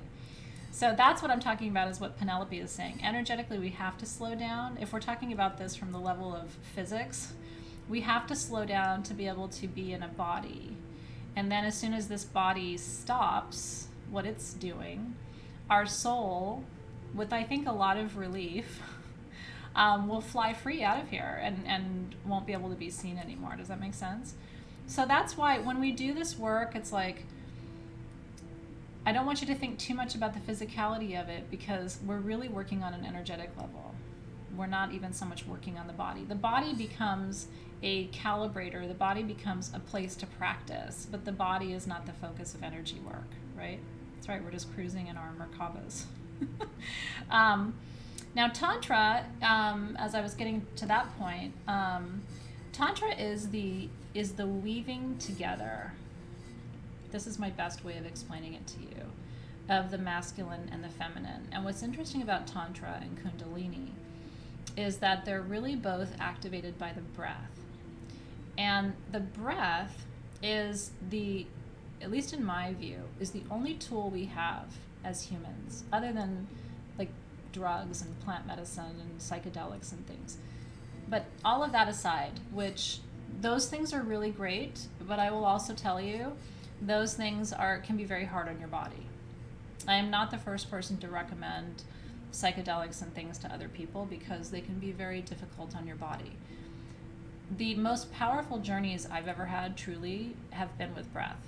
So that's what I'm talking about is what Penelope is saying. Energetically, we have to slow down. If we're talking about this from the level of physics, we have to slow down to be able to be in a body. And then as soon as this body stops what it's doing, our soul, with I think a lot of relief, will fly free out of here and won't be able to be seen anymore. Does that make sense? So that's why when we do this work, it's like, I don't want you to think too much about the physicality of it because we're really working on an energetic level. we're not even so much working on the body. The body becomes a calibrator. The body becomes a place to practice, but the body is not the focus of energy work, right? That's right. We're just cruising in our Merkabas. Now, Tantra, as I was getting to that point, Tantra is the weaving together. This is my best way of explaining it to you, of the masculine and the feminine. And what's interesting about Tantra and Kundalini is that they're really both activated by the breath. And the breath is at least in my view, is the only tool we have as humans, other than like drugs and plant medicine and psychedelics and things. But all of that aside, which those things are really great, but I will also tell you, those things can be very hard on your body. I am not the first person to recommend psychedelics and things to other people because they can be very difficult on your body. The most powerful journeys I've ever had truly have been with breath.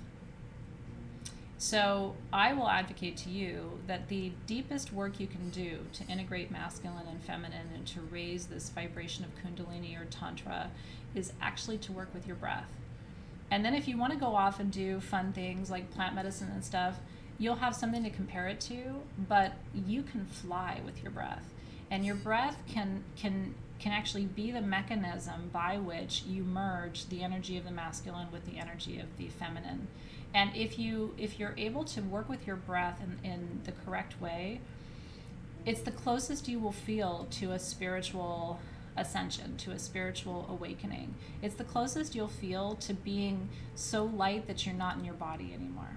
So I will advocate to you that the deepest work you can do to integrate masculine and feminine and to raise this vibration of Kundalini or Tantra is actually to work with your breath. And then if you want to go off and do fun things like plant medicine and stuff, you'll have something to compare it to, but you can fly with your breath. And your breath can actually be the mechanism by which you merge the energy of the masculine with the energy of the feminine. And if you're able to work with your breath in the correct way, it's the closest you will feel to a spiritual ascension, to a spiritual awakening. It's the closest you'll feel to being so light that you're not in your body anymore.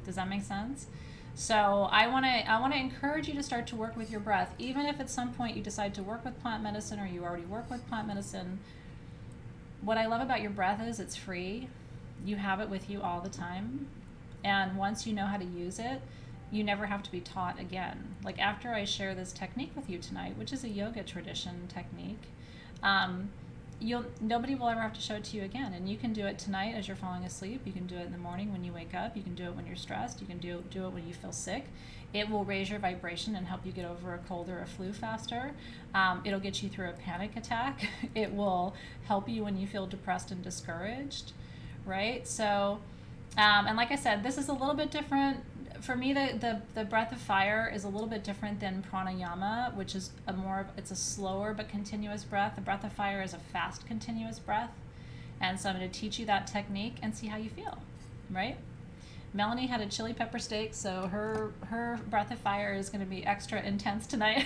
Does that make sense? So I want to encourage you to start to work with your breath, even if at some point you decide to work with plant medicine or you already work with plant medicine. What I love about your breath is it's free. You have it with you all the time. And once you know how to use it, you never have to be taught again. Like after I share this technique with you tonight, which is a yoga tradition technique, nobody will ever have to show it to you again. And you can do it tonight as you're falling asleep. You can do it in the morning when you wake up. You can do it when you're stressed. You can do it when you feel sick. It will raise your vibration and help you get over a cold or a flu faster. It'll get you through a panic attack. It will help you when you feel depressed and discouraged, right? So, and like I said, this is a little bit different. For me, the breath of fire is a little bit different than pranayama, which is it's a slower but continuous breath. The breath of fire is a fast, continuous breath. And so I'm going to teach you that technique and see how you feel, right? Melanie had a chili pepper steak, so her breath of fire is going to be extra intense tonight.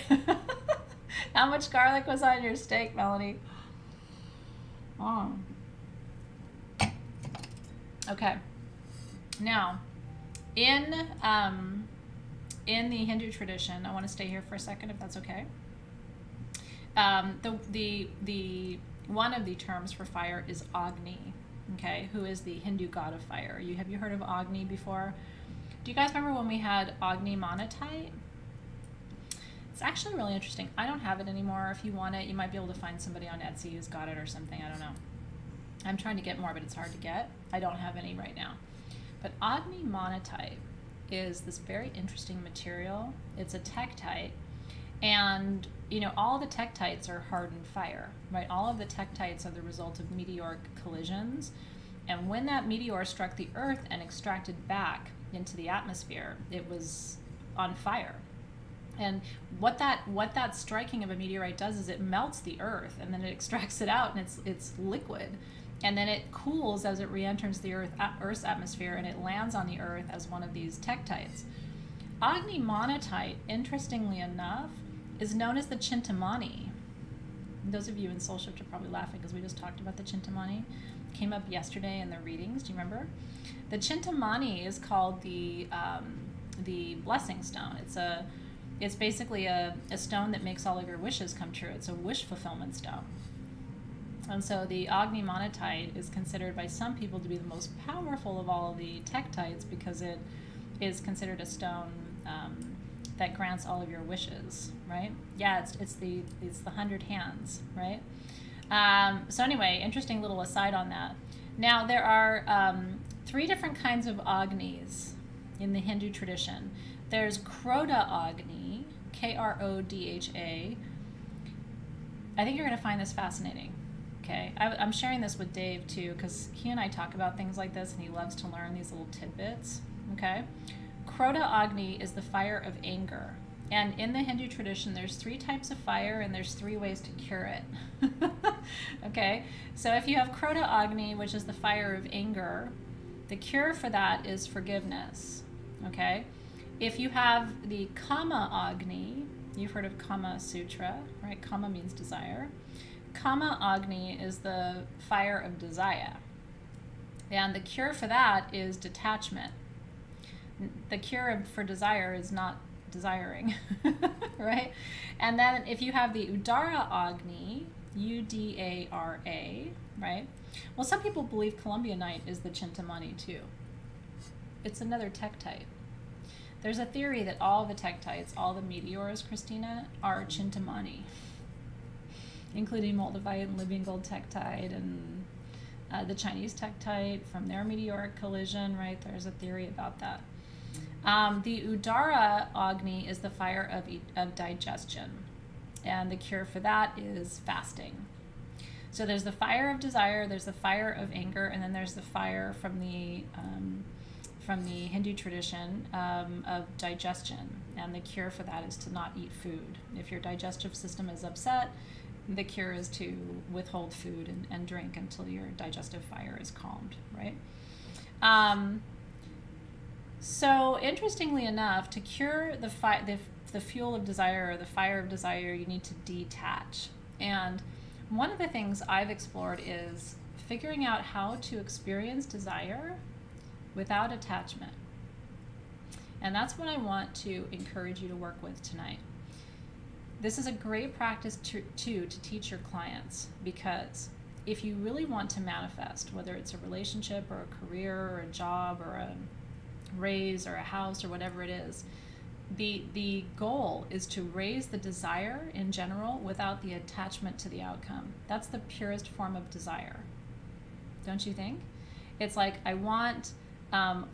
How much garlic was on your steak, Melanie? Oh. Okay. Now, in the Hindu tradition, I want to stay here for a second, if that's okay. The one of the terms for fire is Agni, okay, who is the Hindu god of fire. Have you heard of Agni before? Do you guys remember when we had Agni Monatite? It's actually really interesting. I don't have it anymore. If you want it, you might be able to find somebody on Etsy who's got it or something. I don't know. I'm trying to get more, but it's hard to get. I don't have any right now. But Agni Monatite is this very interesting material. It's a tektite, and all the tektites are hardened fire, right? All of the tektites are the result of meteoric collisions, and when that meteor struck the Earth and extracted back into the atmosphere, it was on fire. And what that striking of a meteorite does is it melts the Earth, and then it extracts it out, and it's liquid. And then it cools as it re-enters the Earth's atmosphere, and it lands on the Earth as one of these tektites. Agni Monatite, interestingly enough, is known as the Chintamani. Those of you in Soul Shift are probably laughing because we just talked about the Chintamani. It came up yesterday in the readings. Do you remember? The Chintamani is called the blessing stone. It's basically a stone that makes all of your wishes come true. It's a wish fulfillment stone. And so the Agni Monatite is considered by some people to be the most powerful of all of the tektites because it is considered a stone that grants all of your wishes, right? Yeah, it's the 100 hands, right? So anyway, interesting little aside on that. Now there are 3 different kinds of Agnis in the Hindu tradition. There's Krodha Agni, Krodha, I think you're going to find this fascinating. Okay, I'm sharing this with Dave too because he and I talk about things like this and he loves to learn these little tidbits. Okay, Krota Agni is the fire of anger. And in the Hindu tradition, there's 3 types of fire and there's 3 ways to cure it. Okay, so if you have Krota Agni, which is the fire of anger, the cure for that is forgiveness. Okay, if you have the Kama Agni, you've heard of Kama Sutra, right? Kama means desire. Kama Agni is the fire of desire. And the cure for that is detachment. The cure for desire is not desiring, right? And then if you have the Udara Agni, Udara, right? Well, some people believe Columbianite is the Chintamani too. It's another tektite. There's a theory that all the tektites, all the meteors, Christina, are Chintamani, including Moldavite and Libyan gold tektite and the Chinese tektite from their meteoric collision, right? There's a theory about that. The Udara Agni is the fire of digestion, and the cure for that is fasting. So there's the fire of desire, there's the fire of anger, and then there's the fire from the Hindu tradition of digestion, and the cure for that is to not eat food. If your digestive system is upset, the cure is to withhold food and drink until your digestive fire is calmed, right? So interestingly enough, to cure the fuel of desire or the fire of desire, you need to detach. And one of the things I've explored is figuring out how to experience desire without attachment. And that's what I want to encourage you to work with tonight. This is a great practice to teach your clients, because if you really want to manifest, whether it's a relationship or a career or a job or a raise or a house or whatever it is, the goal is to raise the desire in general without the attachment to the outcome. That's the purest form of desire, don't you think? It's like, I want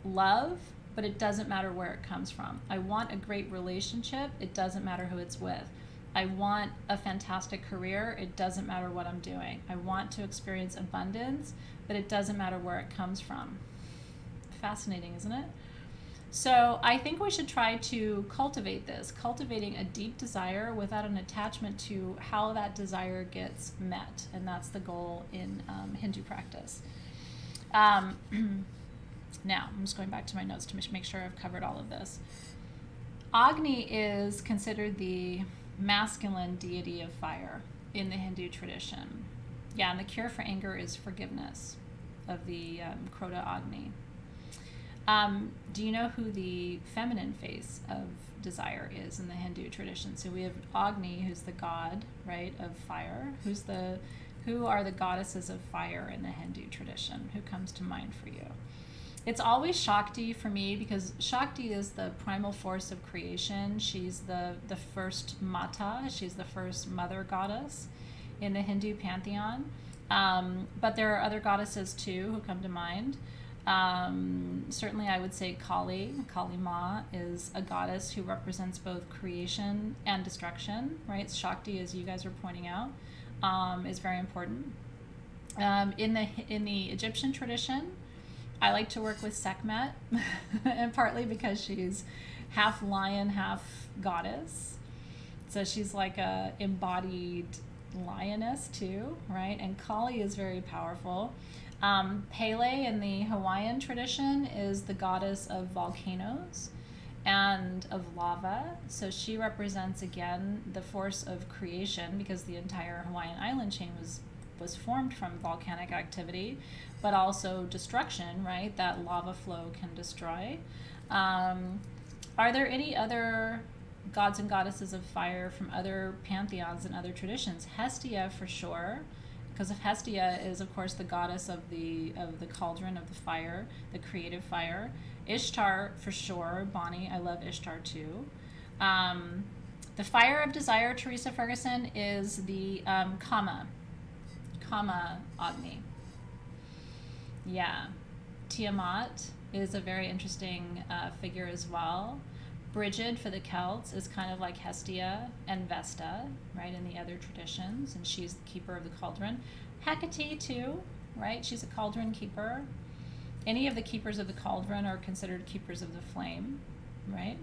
love, but it doesn't matter where it comes from. I want a great relationship, it doesn't matter who it's with. I want a fantastic career, it doesn't matter what I'm doing. I want to experience abundance, but it doesn't matter where it comes from. Fascinating, isn't it? So I think we should try to cultivate this, cultivating a deep desire without an attachment to how that desire gets met. And that's the goal in Hindu practice. Now, I'm just going back to my notes to make sure I've covered all of this. Agni is considered the masculine deity of fire in the Hindu tradition. Yeah, and the cure for anger is forgiveness of the Krota Agni. Do you know who the feminine face of desire is in the Hindu tradition? So we have Agni, who's the god, right, of fire. Who are the goddesses of fire in the Hindu tradition? Who comes to mind for you? It's always Shakti for me, because Shakti is the primal force of creation. She's the first Mata. She's the first mother goddess in the Hindu pantheon. But there are other goddesses too who come to mind. Certainly I would say Kali Ma is a goddess who represents both creation and destruction, right? Shakti, as you guys are pointing out, is very important. In the Egyptian tradition, I like to work with Sekhmet, and partly because she's half lion, half goddess. So she's like a embodied lioness too, right? And Kali is very powerful. Pele in the Hawaiian tradition is the goddess of volcanoes and of lava. So she represents, again, the force of creation, because the entire Hawaiian island chain was formed from volcanic activity, but also destruction, right? That lava flow can destroy. Are there any other gods and goddesses of fire from other pantheons and other traditions? Hestia, for sure, because of Hestia is, of course, the goddess of the cauldron of the fire, the creative fire. Ishtar, for sure. Bonnie, I love Ishtar too. The fire of desire, Teresa Ferguson, is the Kama Agni. Yeah. Tiamat is a very interesting figure as well. Brigid for the Celts is kind of like Hestia and Vesta, right, in the other traditions, and she's the keeper of the cauldron. Hecate too, right? She's a cauldron keeper. Any of the keepers of the cauldron are considered keepers of the flame, right?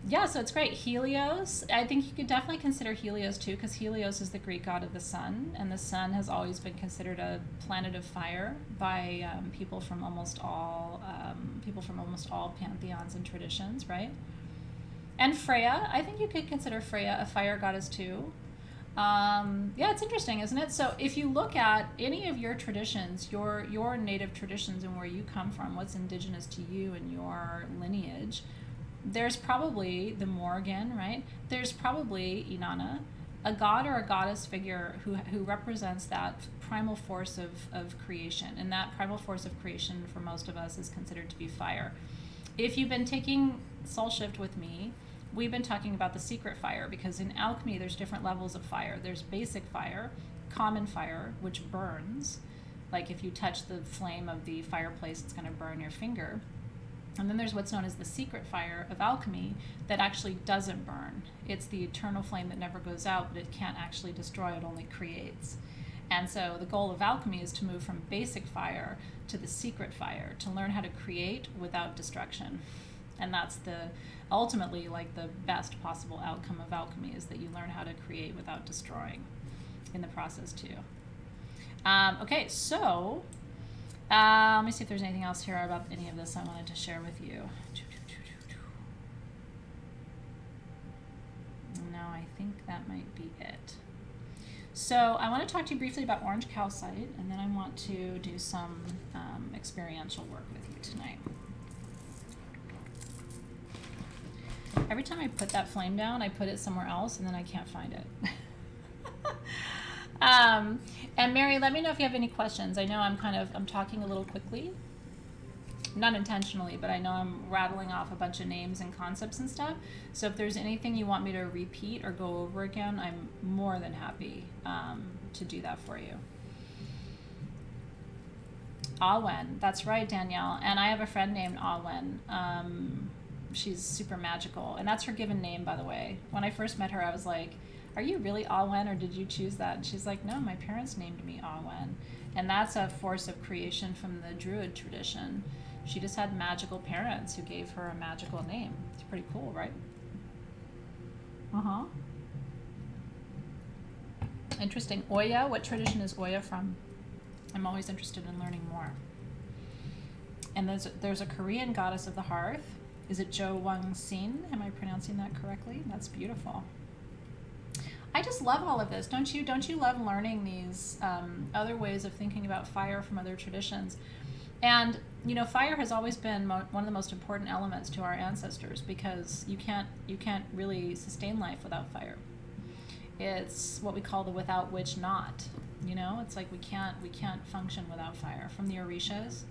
Yeah, so it's great. Helios, I think you could definitely consider Helios too, because Helios is the Greek god of the sun, and the sun has always been considered a planet of fire by people from almost all pantheons and traditions, right? And Freya, I think you could consider Freya a fire goddess too. Yeah, it's interesting, isn't it? So if you look at any of your traditions, your native traditions and where you come from, what's indigenous to you and your lineage, there's probably the Morrigan, right? There's probably Inanna, a god or a goddess figure who represents that primal force of creation. And that primal force of creation for most of us is considered to be fire. If you've been taking Soul Shift with me, we've been talking about the secret fire, because in alchemy there's different levels of fire. There's basic fire, common fire, which burns. Like if you touch the flame of the fireplace, it's going to burn your finger. And then there's what's known as the secret fire of alchemy that actually doesn't burn. It's the eternal flame that never goes out, but it can't actually destroy, it only creates. And so the goal of alchemy is to move from basic fire to the secret fire, to learn how to create without destruction. And that's ultimately like the best possible outcome of alchemy, is that you learn how to create without destroying in the process too. Okay, so let me see if there's anything else here about any of this I wanted to share with you. No, I think that might be it. So I want to talk to you briefly about orange calcite, and then I want to do some experiential work with you tonight. Every time I put that flame down, I put it somewhere else, and then I can't find it. And Mary, let me know if you have any questions. I know I'm talking a little quickly, not intentionally, but I know I'm rattling off a bunch of names and concepts and stuff. So if there's anything you want me to repeat or go over again, I'm more than happy to do that for you. Awen, that's right, Danielle. And I have a friend named Awen. She's super magical, and that's her given name, by the way. When I first met her, I was like, are you really Awen, or did you choose that? And she's like, no, my parents named me Awen. And that's a force of creation from the Druid tradition. She just had magical parents who gave her a magical name. It's pretty cool, right? Uh-huh. Interesting. Oya, what tradition is Oya from? I'm always interested in learning more. And there's a Korean goddess of the hearth. Is it Jo Wang Sin? Am I pronouncing that correctly? That's beautiful. I just love all of this. Don't you? Don't you love learning these other ways of thinking about fire from other traditions? And you know, fire has always been one of the most important elements to our ancestors, because you can't really sustain life without fire. It's what we call the without which not. You know, it's like we can't function without fire. From the Orishas,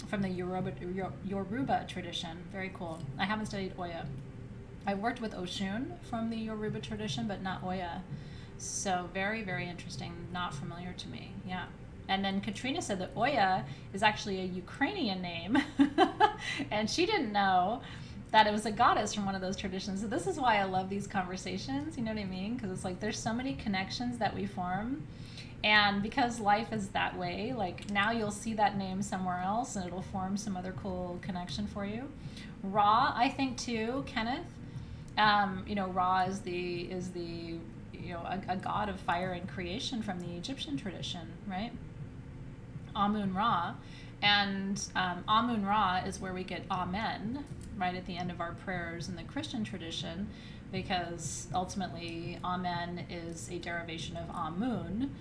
from the Yoruba tradition. Very cool. I haven't studied Oya. I worked with Oshun from the Yoruba tradition, but not Oya. So very, very interesting. Not familiar to me. Yeah. And then Katrina said that Oya is actually a Ukrainian name. And she didn't know that it was a goddess from one of those traditions. So this is why I love these conversations. You know what I mean? Because it's like there's so many connections that we form. And because life is that way, like now you'll see that name somewhere else and it'll form some other cool connection for you. Ra, I think too, Kenneth. You know, Ra is the you know, a god of fire and creation from the Egyptian tradition, right? Amun Ra. And Amun Ra is where we get Amen, right at the end of our prayers in the Christian tradition, because ultimately Amen is a derivation of Amun.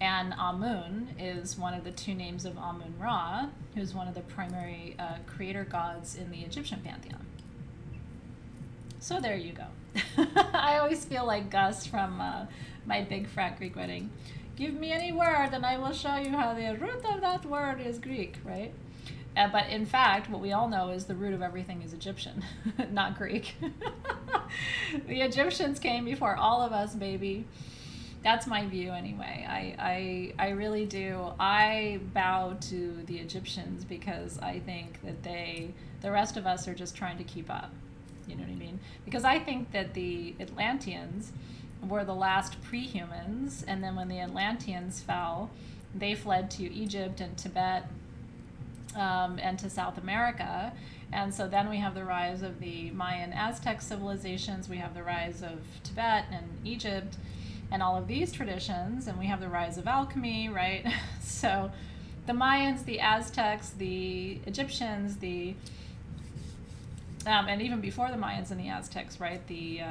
And Amun is one of the two names of Amun Ra, who's one of the primary creator gods in the Egyptian pantheon. So there you go. I always feel like Gus from my Big Frat Greek Wedding. Give me any word and I will show you how the root of that word is Greek, right? But in fact, what we all know is the root of everything is Egyptian, not Greek. The Egyptians came before all of us, baby. That's my view anyway. I really do. I bow to the Egyptians because I think that the rest of us are just trying to keep up. You know what I mean? Because I think that the Atlanteans were the last pre-humans, and then when the Atlanteans fell, they fled to Egypt and Tibet, and to South America. And so then we have the rise of the Mayan Aztec civilizations, we have the rise of Tibet and Egypt and all of these traditions, and we have the rise of alchemy, right? So the Mayans, the Aztecs, the Egyptians, and even before the Mayans and the Aztecs, right? The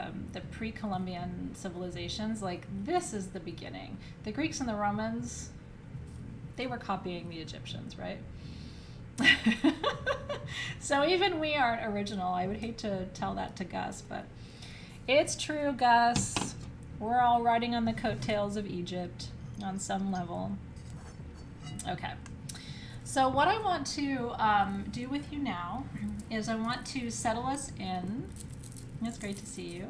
pre-Columbian civilizations, like this is the beginning. The Greeks and the Romans, they were copying the Egyptians, right? So even we aren't original. I would hate to tell that to Gus, but it's true, Gus. We're all riding on the coattails of Egypt on some level. Okay. So what I want to do with you now is I want to settle us in. It's great to see you.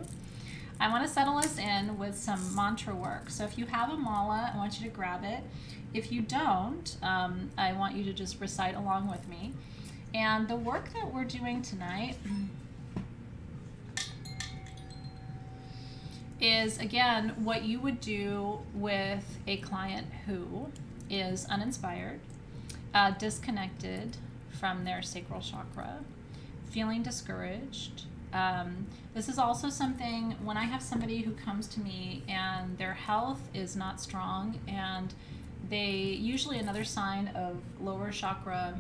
I want to settle us in with some mantra work. So if you have a mala, I want you to grab it. If you don't, I want you to just recite along with me. And the work that we're doing tonight is, again, what you would do with a client who is uninspired, disconnected from their sacral chakra, feeling discouraged. This is also something when I have somebody who comes to me and their health is not strong, and they usually another sign of lower chakra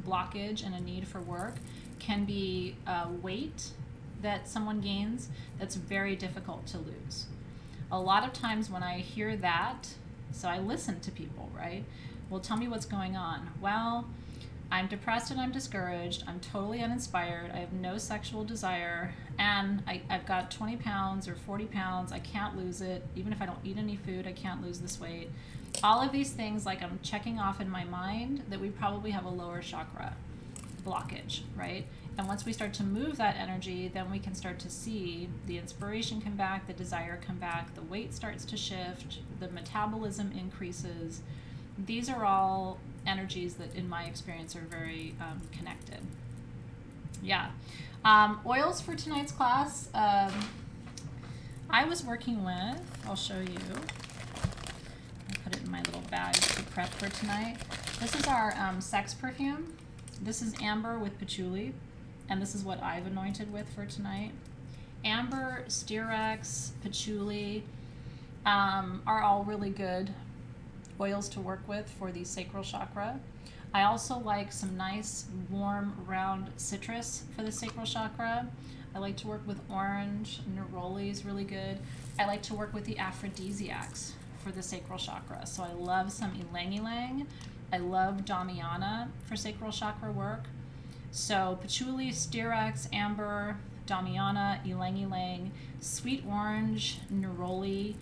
blockage and a need for work can be weight that someone gains that's very difficult to lose. A lot of times when I hear that, so I listen to people, right? Well, tell me what's going on. Well, I'm depressed and I'm discouraged. I'm totally uninspired. I have no sexual desire. And I've got 20 pounds or 40 pounds. I can't lose it. Even if I don't eat any food, I can't lose this weight. All of these things, like I'm checking off in my mind that we probably have a lower chakra blockage, right? And once we start to move that energy, then we can start to see the inspiration come back, the desire come back, the weight starts to shift, the metabolism increases. These are all energies that, in my experience, are very connected. Yeah. Oils for tonight's class. I was working with, I'll show you. I'll put it in my little bag to prep for tonight. This is our sex perfume. This is amber with patchouli, and this is what I've anointed with for tonight. Amber, Stearax, patchouli are all really good oils to work with for the sacral chakra. I also like some nice, warm, round citrus for the sacral chakra. I like to work with orange. Neroli is really good. I like to work with the aphrodisiacs for the sacral chakra. So I love some ylang ylang. I love Damiana for sacral chakra work. So patchouli, Stearax, amber, Damiana, ylang ylang, sweet orange, neroli.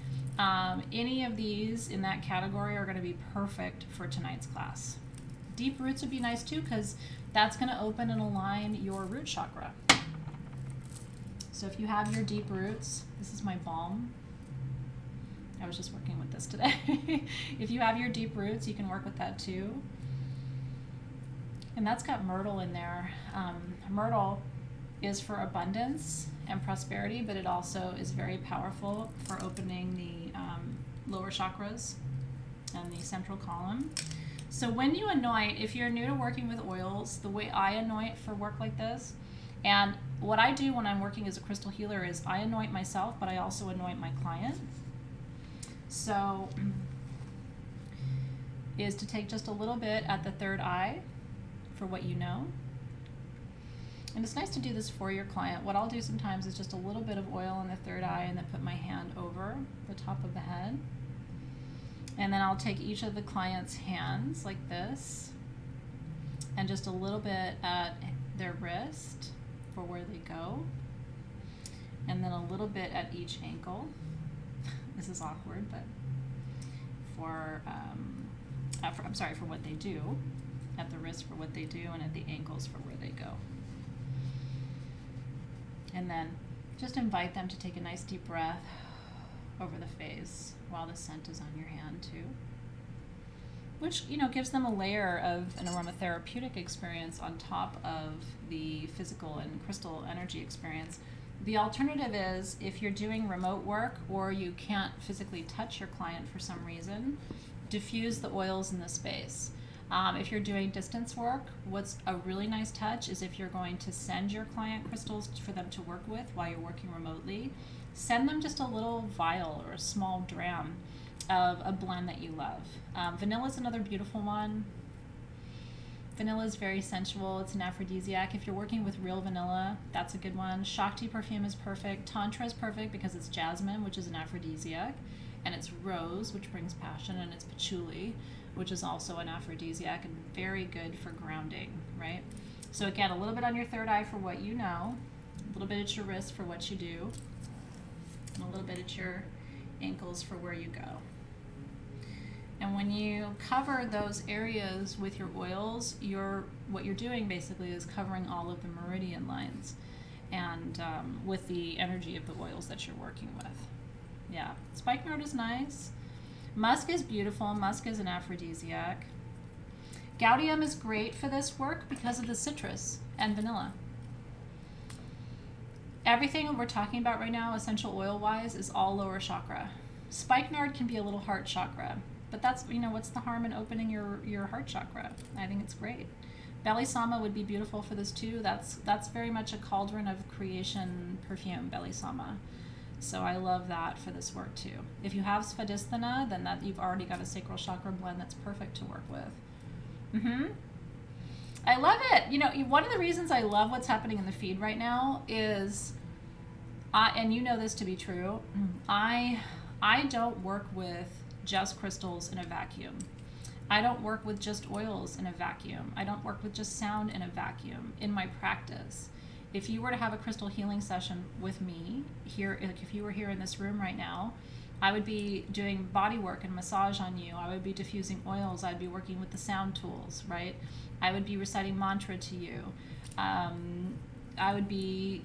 Any of these in that category are going to be perfect for tonight's class. Deep roots would be nice too, because that's going to open and align your root chakra. So if you have your deep roots, this is my balm. I was just working with this today. If you have your deep roots, you can work with that too. And that's got myrtle in there. Myrtle is for abundance and prosperity, but it also is very powerful for opening the lower chakras and the central column. So when you anoint, if you're new to working with oils, the way I anoint for work like this, and what I do when I'm working as a crystal healer is I anoint myself, but I also anoint my client. So is to take just a little bit at the third eye for what you know. And it's nice to do this for your client. What I'll do sometimes is just a little bit of oil in the third eye and then put my hand over the top of the head. And then I'll take each of the client's hands like this and just a little bit at their wrist for where they go. And then a little bit at each ankle. This is awkward, but for what they do. At the wrist for what they do, and at the ankles for where they go. And then just invite them to take a nice deep breath over the face while the scent is on your hand too. Which, gives them a layer of an aromatherapeutic experience on top of the physical and crystal energy experience. The alternative is if you're doing remote work or you can't physically touch your client for some reason, diffuse the oils in the space. If you're doing distance work, what's a really nice touch is if you're going to send your client crystals for them to work with while you're working remotely, send them just a little vial or a small dram of a blend that you love. Vanilla is another beautiful one. Vanilla is very sensual. It's an aphrodisiac. If you're working with real vanilla, that's a good one. Shakti perfume is perfect. Tantra is perfect because it's jasmine, which is an aphrodisiac, and it's rose, which brings passion, and it's patchouli, which is also an aphrodisiac and very good for grounding, right? So again, a little bit on your third eye for what you know, a little bit at your wrist for what you do, and a little bit at your ankles for where you go. And when you cover those areas with your oils, what you're doing basically is covering all of the meridian lines and with the energy of the oils that you're working with. Yeah, spikenard is nice. Musk is beautiful. Musk is an aphrodisiac. Gaudium is great for this work because of the citrus and vanilla. Everything we're talking about right now, essential oil-wise, is all lower chakra. Spikenard can be a little heart chakra, but that's, what's the harm in opening your heart chakra? I think it's great. Belisama would be beautiful for this too. That's very much a cauldron of creation perfume, Belisama. So I love that for this work too. If you have Svadhisthana, then you've already got a sacral chakra blend that's perfect to work with. I love it. One of the reasons I love what's happening in the feed right now is, and you know this to be true, I don't work with just crystals in a vacuum. I don't work with just oils in a vacuum. I don't work with just sound in a vacuum. In my practice, if you were to have a crystal healing session with me here, like if you were here in this room right now, I would be doing body work and massage on you. I would be diffusing oils. I'd be working with the sound tools, right? I would be reciting mantra to you. I would be,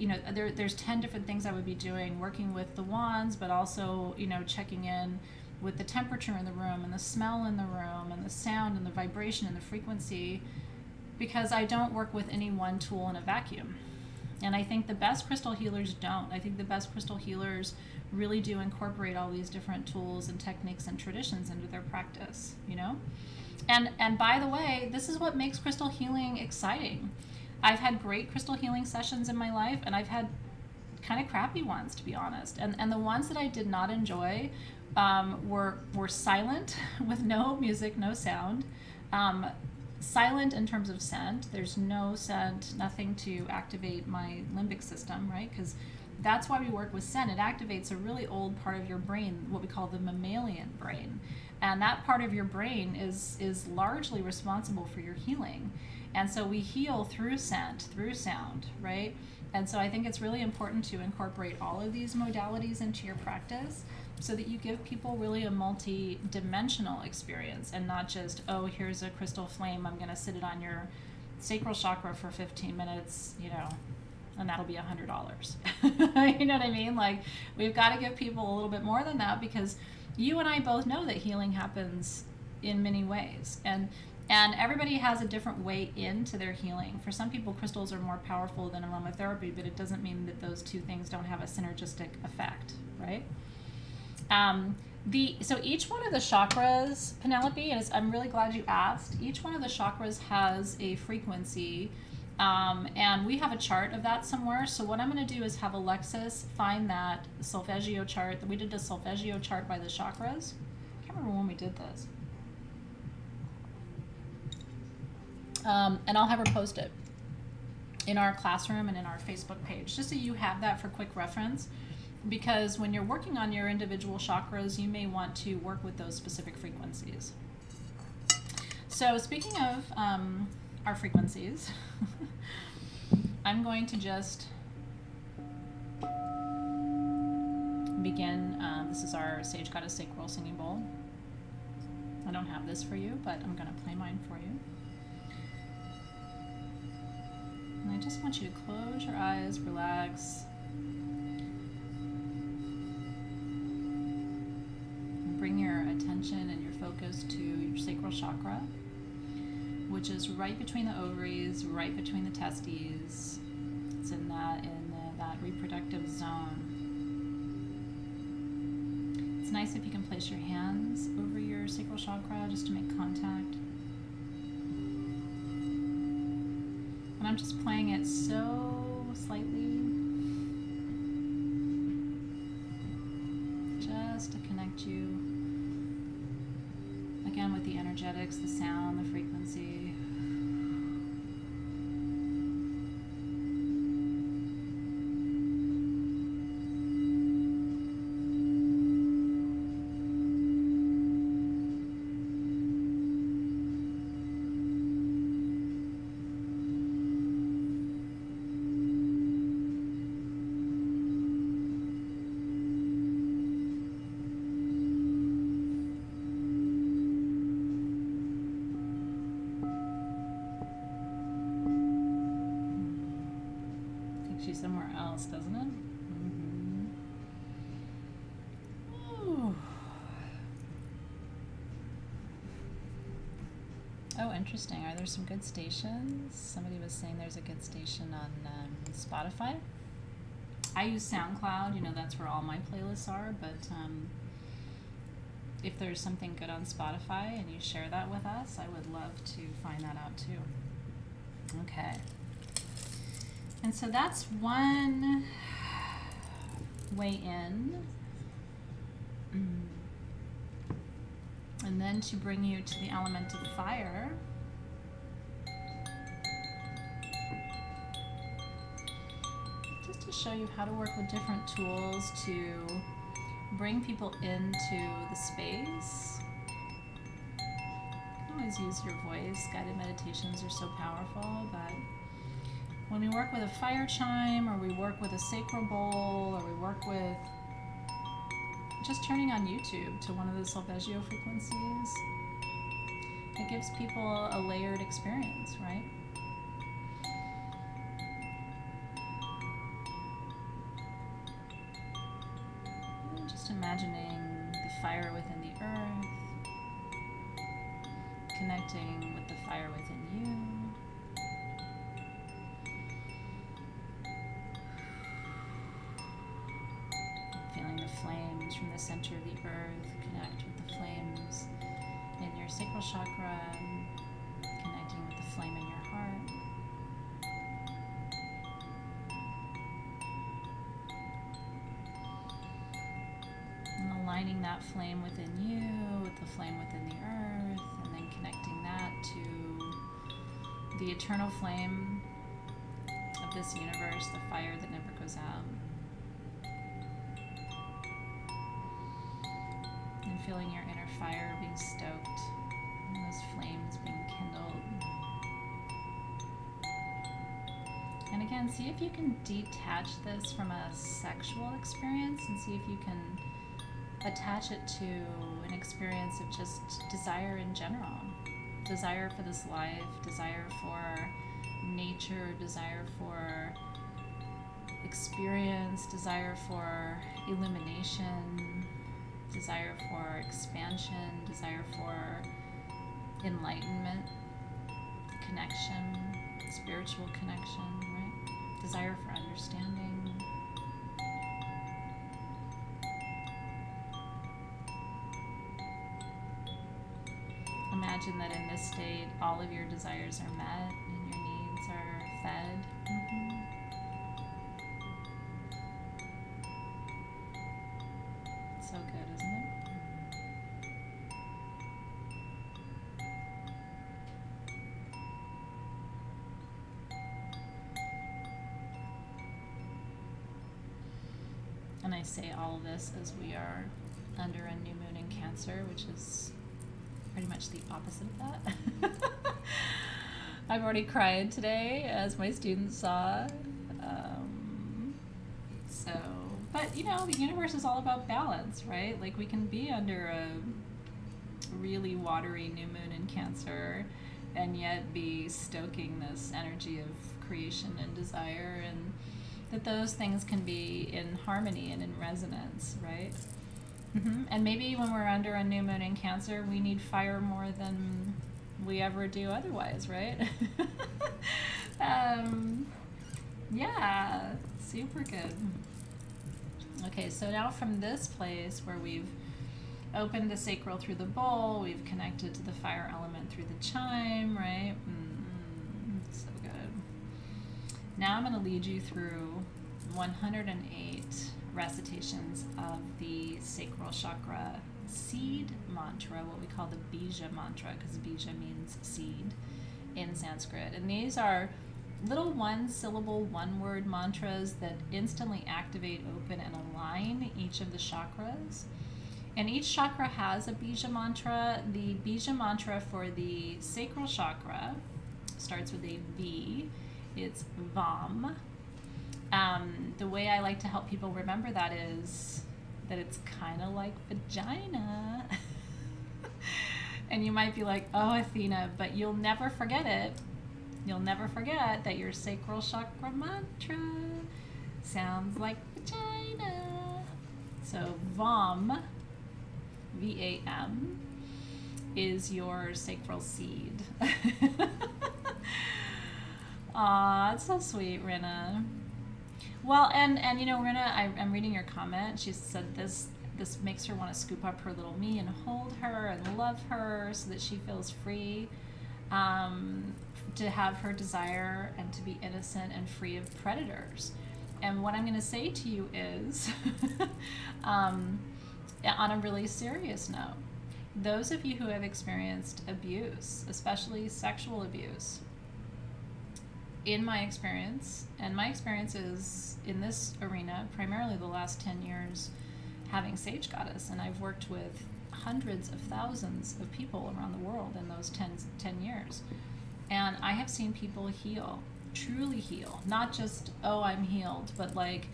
there's 10 different things I would be doing, working with the wands, but also, checking in with the temperature in the room and the smell in the room and the sound and the vibration and the frequency, because I don't work with any one tool in a vacuum. And I think the best crystal healers don't. I think the best crystal healers really do incorporate all these different tools and techniques and traditions into their practice, And by the way, this is what makes crystal healing exciting. I've had great crystal healing sessions in my life, and I've had kind of crappy ones, to be honest. And the ones that I did not enjoy were silent, with no music, no sound. Silent in terms of scent. There's no scent, nothing to activate my limbic system, right? Because that's why we work with scent. It activates a really old part of your brain, what we call the mammalian brain. And that part of your brain is largely responsible for your healing. And so we heal through scent, through sound, right? And so I think it's really important to incorporate all of these modalities into your practice so that you give people really a multi-dimensional experience and not just, oh, here's a crystal flame, I'm going to sit it on your sacral chakra for 15 minutes, and that'll be $100. You know what I mean? Like, we've got to give people a little bit more than that, because you and I both know that healing happens in many ways. And everybody has a different way into their healing. For some people, crystals are more powerful than aromatherapy, but it doesn't mean that those two things don't have a synergistic effect, right? So each one of the chakras, Penelope, and I'm really glad you asked, each one of the chakras has a frequency, and we have a chart of that somewhere. So what I'm going to do is have Alexis find that solfeggio chart. We did a solfeggio chart by the chakras. I can't remember when we did this. And I'll have her post it in our classroom and in our Facebook page, just so you have that for quick reference. Because when you're working on your individual chakras, you may want to work with those specific frequencies. So speaking of our frequencies, I'm going to just begin. This is our Sage Goddess Sacral Singing Bowl. I don't have this for you, but I'm going to play mine for you. And I just want you to close your eyes, relax. goes to your sacral chakra, which is right between the ovaries, right between the testes. It's in that reproductive zone. It's nice if you can place your hands over your sacral chakra just to make contact. And I'm just playing it so slightly, just to connect you again with the energetics, the sound, the frequency. Somewhere else, doesn't it? Ooh. Oh, interesting. Are there some good stations? Somebody was saying there's a good station on Spotify. I use SoundCloud, that's where all my playlists are, but if there's something good on Spotify and you share that with us, I would love to find that out too. Okay. And so that's one way in. And then to bring you to the element of fire, just to show you how to work with different tools to bring people into the space. You can always use your voice. Guided meditations are so powerful, but when we work with a fire chime, or we work with a sacral bowl, or we work with just turning on YouTube to one of the solfeggio frequencies, it gives people a layered experience, right? Just imagining the fire within the earth, connecting with the fire within you. Flames from the center of the earth connect with the flames in your sacral chakra, connecting with the flame in your heart. And aligning that flame within you with the flame within the earth, and then connecting that to the eternal flame of this universe, the fire that never goes out. Feeling your inner fire being stoked, and those flames being kindled. And again, see if you can detach this from a sexual experience, and see if you can attach it to an experience of just desire in general. Desire for this life, desire for nature, desire for experience, desire for illumination, desire for expansion, desire for enlightenment, connection, spiritual connection, right? Desire for understanding. Imagine that in this state, all of your desires are met and your needs are fed. So good, isn't it? And I say all of this as we are under a new moon in Cancer, which is pretty much the opposite of that. I've already cried today, as my students saw. But the universe is all about balance, right? Like, we can be under a really watery new moon in Cancer and yet be stoking this energy of creation and desire, and that those things can be in harmony and in resonance, right? And maybe when we're under a new moon in Cancer, we need fire more than we ever do otherwise, right? um, yeah, super good. Okay, so now from this place where we've opened the sacral through the bowl, we've connected to the fire element through the chime, right? So good. Now I'm going to lead you through 108 recitations of the sacral chakra seed mantra, what we call the bija mantra, because bija means seed in Sanskrit. And these are little one-syllable, one-word mantras that instantly activate, open, and align each of the chakras. And each chakra has a bija mantra. The bija mantra for the sacral chakra starts with a V. It's VAM. The way I like to help people remember that is that it's kind of like vagina. And you might be like, oh, Athena, but you'll never forget it. You'll never forget that your sacral chakra mantra sounds like vagina. So VAM, V-A-M, is your sacral seed. Aw, it's so sweet, Rina. Well, and you know, Rina, I'm reading your comment. She said this makes her want to scoop up her little me and hold her and love her so that she feels free to have her desire and to be innocent and free of predators. And what I'm going to say to you is, on a really serious note, those of you who have experienced abuse, especially sexual abuse, in my experience, and my experience is in this arena, primarily the last 10 years, having Sage Goddess, and I've worked with hundreds of thousands of people around the world in those 10 years. And I have seen people heal, truly heal, not just, oh, I'm healed, but like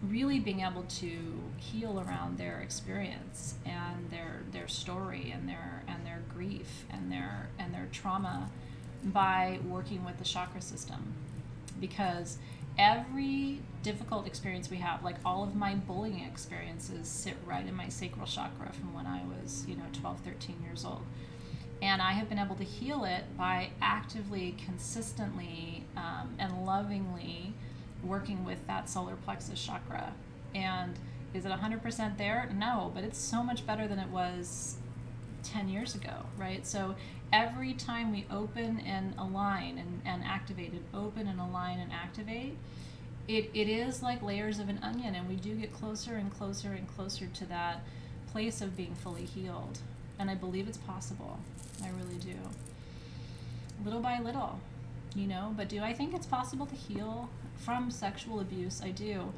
really being able to heal around their experience and their story and their grief and their trauma by working with the chakra system. Because every difficult experience we have, like all of my bullying experiences, sit right in my sacral chakra from when I was 12, 13 years old. And I have been able to heal it by actively, consistently, and lovingly working with that solar plexus chakra. And is it 100% there? No, but it's so much better than it was 10 years ago, right? So every time we open and align and activate, and open and align and activate, it is like layers of an onion, and we do get closer and closer and closer to that place of being fully healed. And I believe it's possible. I really do. Little by little, but do I think it's possible to heal from sexual abuse? I do.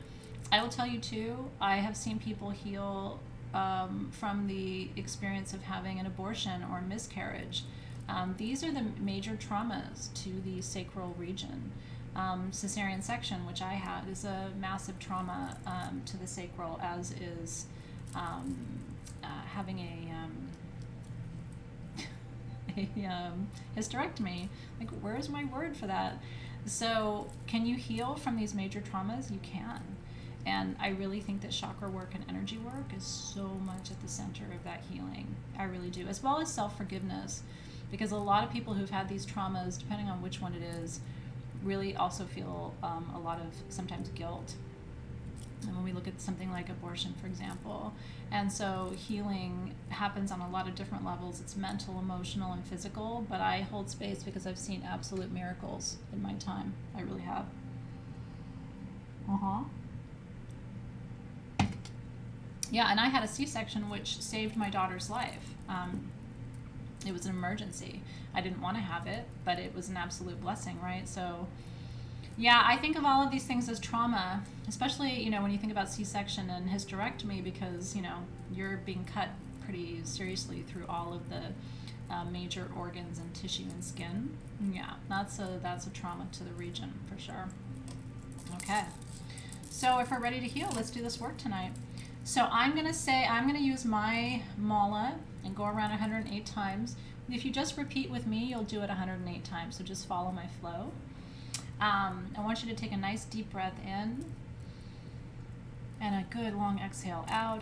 I will tell you too, I have seen people heal from the experience of having an abortion or miscarriage. These are the major traumas to the sacral region. Cesarean section, which I had, is a massive trauma to the sacral, as is having a hysterectomy. Like, where's my word for that? So can you heal from these major traumas? You can. And I really think that chakra work and energy work is so much at the center of that healing. I really do. As well as self-forgiveness. Because a lot of people who've had these traumas, depending on which one it is, really also feel a lot of sometimes guilt. And when we look at something like abortion, for example. And so healing happens on a lot of different levels. It's mental, emotional, and physical. But I hold space because I've seen absolute miracles in my time. I really have. Yeah, and I had a C-section which saved my daughter's life. It was an emergency. I didn't want to have it, but it was an absolute blessing, right? So, yeah, I think of all of these things as trauma, especially, when you think about C-section and hysterectomy, because, you're being cut pretty seriously through all of the major organs and tissue and skin. Yeah, that's a trauma to the region for sure. Okay, so if we're ready to heal, let's do this work tonight. So I'm going to use my mala and go around 108 times. If you just repeat with me, you'll do it 108 times, so just follow my flow. I want you to take a nice deep breath in and a good long exhale out.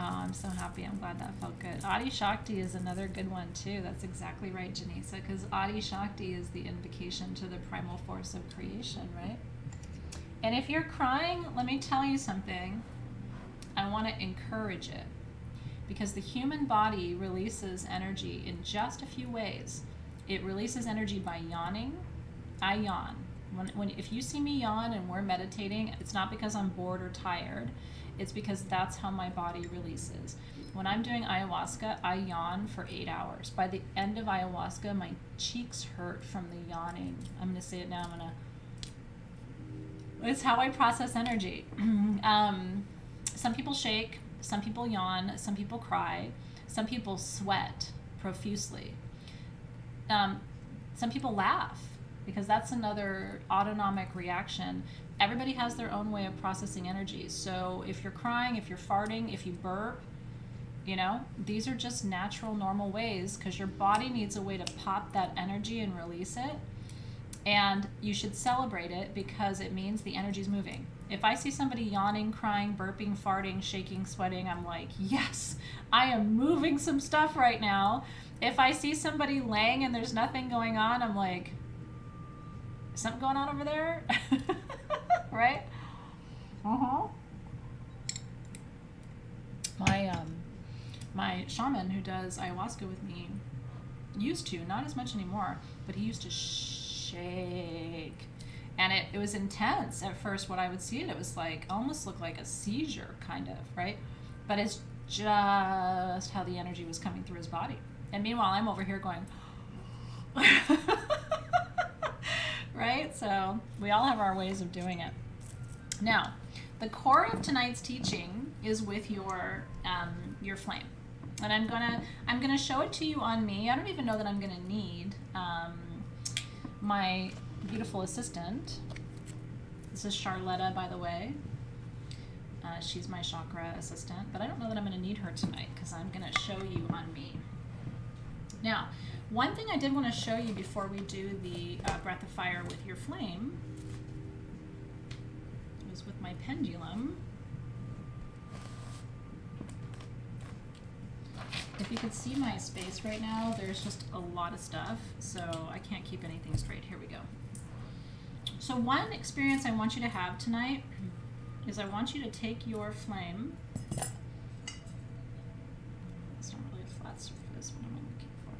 I'm so happy. I'm glad that felt good. Adi Shakti is another good one too. That's exactly right, Janisa, because Adi Shakti is the invocation to the primal force of creation, right? And if you're crying, let me tell you something. I want to encourage it, because the human body releases energy in just a few ways. It releases energy by yawning. I yawn. If you see me yawn and we're meditating, it's not because I'm bored or tired. It's because that's how my body releases. When I'm doing ayahuasca, I yawn for 8 hours. By the end of ayahuasca, my cheeks hurt from the yawning. I'm going to say it now. It's how I process energy. Some people shake, some people yawn, some people cry, some people sweat profusely. Some people laugh, because that's another autonomic reaction. Everybody has their own way of processing energy. So if you're crying, if you're farting, if you burp, these are just natural, normal ways, because your body needs a way to pop that energy and release it. And you should celebrate it, because it means the energy's moving. If I see somebody yawning, crying, burping, farting, shaking, sweating, I'm like, yes, I am moving some stuff right now. If I see somebody laying and there's nothing going on, I'm like, something going on over there? Right? My shaman who does ayahuasca with me used to, not as much anymore, but he used to shake. And it was intense at first. When I would see it, it was like, almost looked like a seizure, kind of, right? But it's just how the energy was coming through his body. And meanwhile, I'm over here going, right? So we all have our ways of doing it. Now, the core of tonight's teaching is with your flame. And I'm gonna show it to you on me. I don't even know that I'm gonna need my beautiful assistant. This is Charlotta, by the way. She's my chakra assistant, but I don't know that I'm going to need her tonight, because I'm going to show you on me. Now, one thing I did want to show you before we do the breath of fire with your flame was with my pendulum. If you could see my space right now, there's just a lot of stuff, so I can't keep anything straight. Here we go. So one experience I want you to have tonight is I want you to take your flame. It's not really a flat surface. What am I looking for?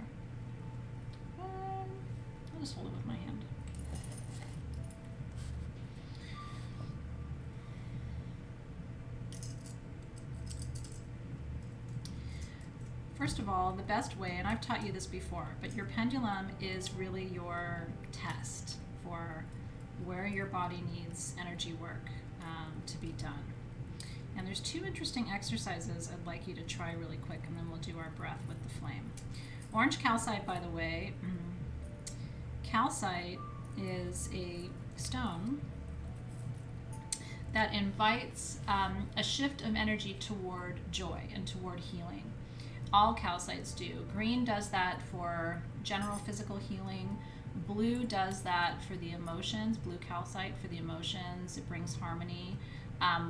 I'll just hold it with my hand. First of all, the best way, and I've taught you this before, but your pendulum is really your test for where your body needs energy work to be done. And there's two interesting exercises I'd like you to try really quick, and then we'll do our breath with the flame. Orange calcite, by the way, calcite is a stone that invites a shift of energy toward joy and toward healing. All calcites do. Green does that for general physical healing. Blue does that for the emotions, blue calcite for the emotions. It brings harmony.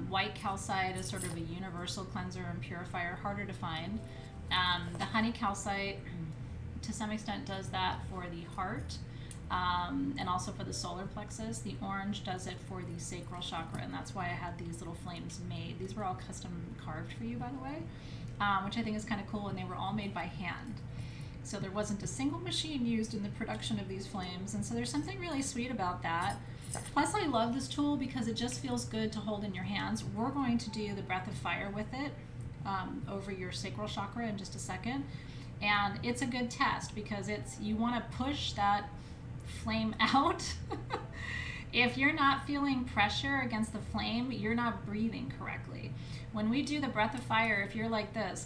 White calcite is sort of a universal cleanser and purifier, harder to find. The honey calcite, to some extent, does that for the heart and also for the solar plexus. The orange does it for the sacral chakra, and that's why I had these little flames made. These were all custom carved for you, by the way, which I think is kind of cool, and they were all made by hand. So there wasn't a single machine used in the production of these flames, and so there's something really sweet about that. Plus, I love this tool because it just feels good to hold in your hands. We're going to do the breath of fire with it over your sacral chakra in just a second, and it's a good test because you want to push that flame out. If you're not feeling pressure against the flame, you're not breathing correctly. When we do the breath of fire, if you're like this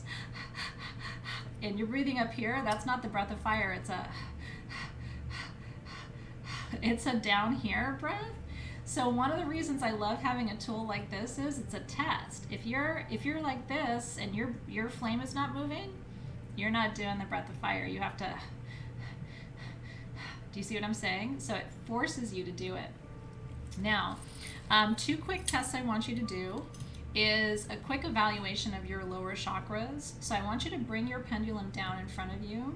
and you're breathing up here, that's not the breath of fire. It's a down here breath. So one of the reasons I love having a tool like this is it's a test. If you're like this and your flame is not moving, you're not doing the breath of fire. You have to. Do you see what I'm saying? So it forces you to do it. Now, two quick tests I want you to do is a quick evaluation of your lower chakras. So I want you to bring your pendulum down in front of you,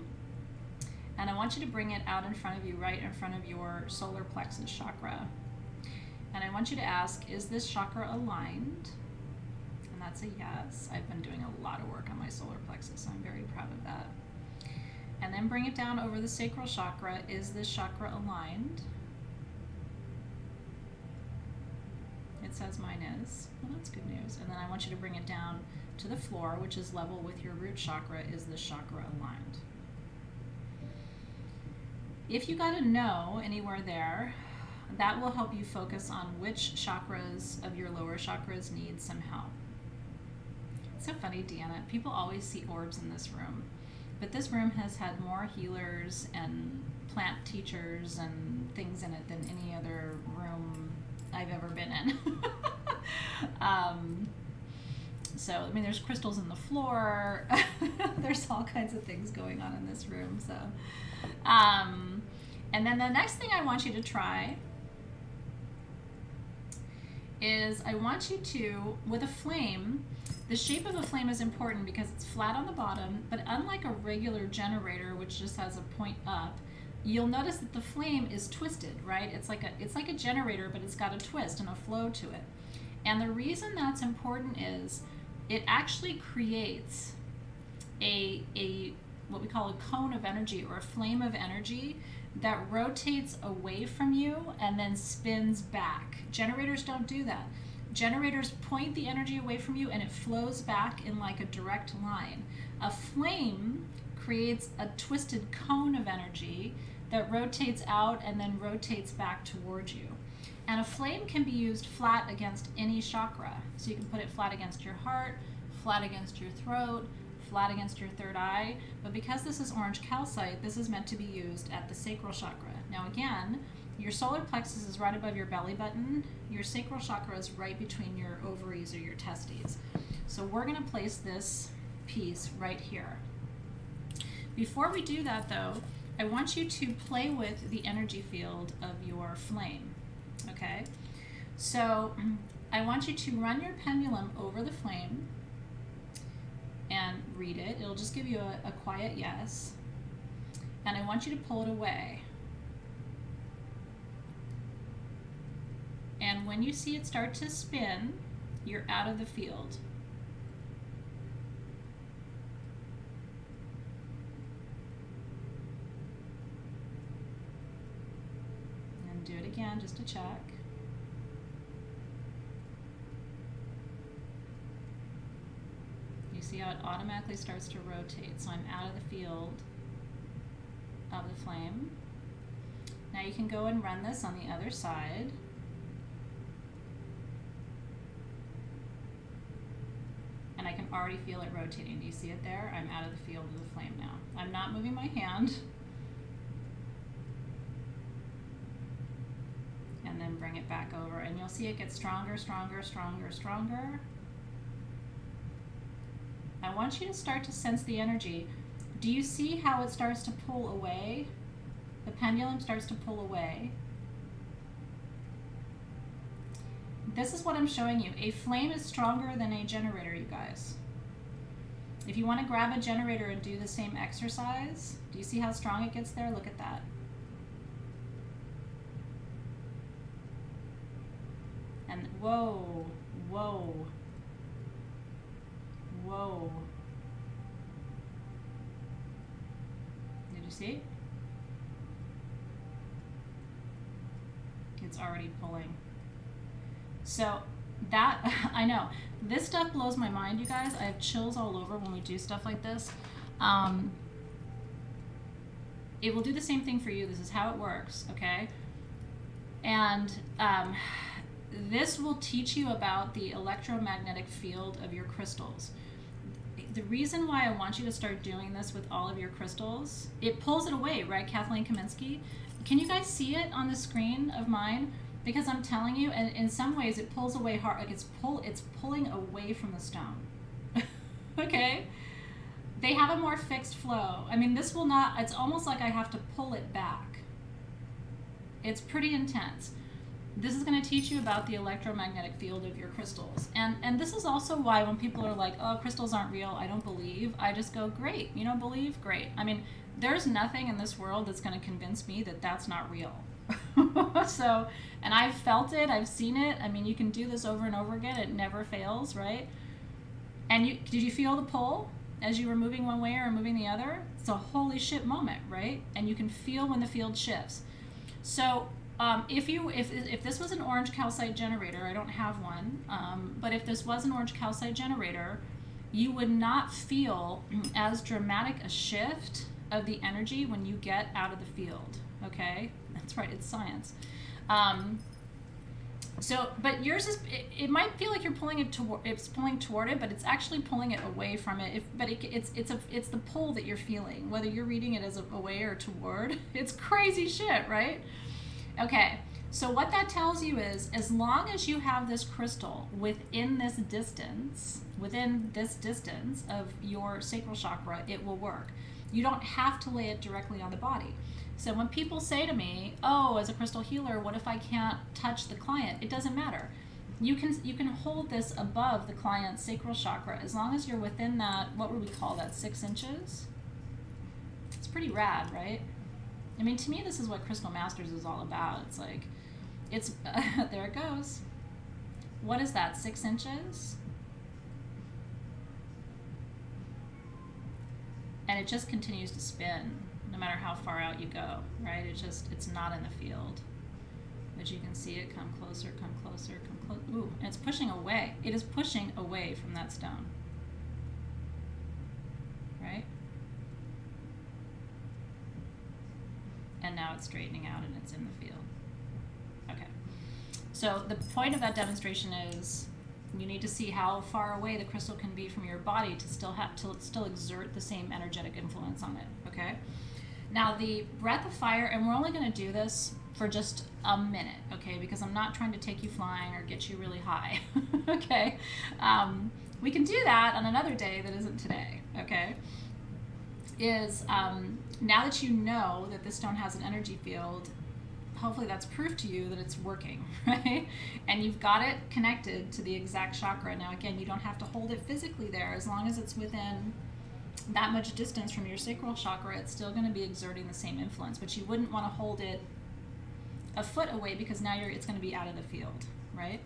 and I want you to bring it out in front of you, right in front of your solar plexus chakra. And I want you to ask, is this chakra aligned? And that's a yes. I've been doing a lot of work on my solar plexus, so I'm very proud of that. And then bring it down over the sacral chakra. Is this chakra aligned? It says mine is. Well, that's good news. And then I want you to bring it down to the floor, which is level with your root chakra. Is this chakra aligned? If you got a no anywhere there, that will help you focus on which chakras of your lower chakras need some help. It's so funny, Deanna. People always see orbs in this room, but this room has had more healers and plant teachers and things in it than any other room I've ever been in. So, I mean, there's crystals in the floor. There's all kinds of things going on in this room. So, and then the next thing I want you to try is I want you to, with a flame, the shape of a flame is important because it's flat on the bottom, but unlike a regular generator, which just has a point up, you'll notice that the flame is twisted, right? It's like a generator, but it's got a twist and a flow to it. And the reason that's important is it actually creates a what we call a cone of energy, or a flame of energy that rotates away from you and then spins back. Generators don't do that. Generators point the energy away from you and it flows back in like a direct line. A flame creates a twisted cone of energy that rotates out and then rotates back towards you. And a flame can be used flat against any chakra. So you can put it flat against your heart, flat against your throat, flat against your third eye. But because this is orange calcite, this is meant to be used at the sacral chakra. Now again, your solar plexus is right above your belly button. Your sacral chakra is right between your ovaries or your testes. So we're going to place this piece right here. Before we do that though, I want you to play with the energy field of your flame, okay? So I want you to run your pendulum over the flame and read it. It'll just give you a quiet yes. And I want you to pull it away. And when you see it start to spin, you're out of the field. And do it again just to check. You see how it automatically starts to rotate. So I'm out of the field of the flame. Now you can go and run this on the other side. And I can already feel it rotating. Do you see it there? I'm out of the field of the flame now. I'm not moving my hand. And then bring it back over. And you'll see it get stronger, stronger, stronger, stronger. I want you to start to sense the energy. Do you see how it starts to pull away? The pendulum starts to pull away. This is what I'm showing you. A flame is stronger than a generator, you guys. If you want to grab a generator and do the same exercise, do you see how strong it gets there? Look at that. And whoa, whoa, whoa. Did you see? It's already pulling. So that, I know, this stuff blows my mind, you guys. I have chills all over when we do stuff like this. It will do the same thing for you. This is how it works, okay? And this will teach you about the electromagnetic field of your crystals. The reason why I want you to start doing this with all of your crystals, it pulls it away, right, Kathleen Kaminsky? Can you guys see it on the screen of mine? Because I'm telling you, and in some ways it pulls away hard, like it's pulling away from the stone. Okay? They have a more fixed flow. I mean, this will not, it's almost like I have to pull it back. It's pretty intense. this is going to teach you about the electromagnetic field of your crystals. And this is also why when people are like, oh, crystals aren't real, I don't believe, I just go, great, you don't believe? Great. I mean, there's nothing in this world that's going to convince me that that's not real. So, and I've felt it, I've seen it. I mean, you can do this over and over again. It never fails, right? And did you feel the pull as you were moving one way or moving the other? It's a holy shit moment, right? And you can feel when the field shifts. So if this was an orange calcite generator, I don't have one, but if this was an orange calcite generator, you would not feel as dramatic a shift of the energy when you get out of the field. Okay, that's right, it's science. But yours is, it might feel like you're pulling it toward, it's pulling toward it, but it's actually pulling it away from it. It's the pull that you're feeling, whether you're reading it as away or toward. It's crazy shit, right? Okay, so what that tells you is, as long as you have this crystal within this distance of your sacral chakra, it will work. You don't have to lay it directly on the body. So when people say to me, oh, as a crystal healer, what if I can't touch the client? It doesn't matter. You can hold this above the client's sacral chakra as long as you're within that, what would we call that, 6 inches? It's pretty rad, right? I mean, to me, this is what Crystal Masters is all about. It's like, there it goes. What is that, 6 inches? And it just continues to spin no matter how far out you go, right? It's not in the field. But you can see it come closer, come closer, come closer. Ooh, and it's pushing away. It is pushing away from that stone, right? And now it's straightening out and it's in the field. Okay. So the point of that demonstration is you need to see how far away the crystal can be from your body to still exert the same energetic influence on it, okay? Now the breath of fire, and we're only going to do this for just a minute, okay? Because I'm not trying to take you flying or get you really high, okay? We can do that on another day that isn't today, okay? Now that you know that this stone has an energy field, hopefully that's proof to you that it's working, right? And you've got it connected to the exact chakra. Now again, you don't have to hold it physically there. As long as it's within that much distance from your sacral chakra, it's still going to be exerting the same influence. But you wouldn't want to hold it a foot away because now it's going to be out of the field, right?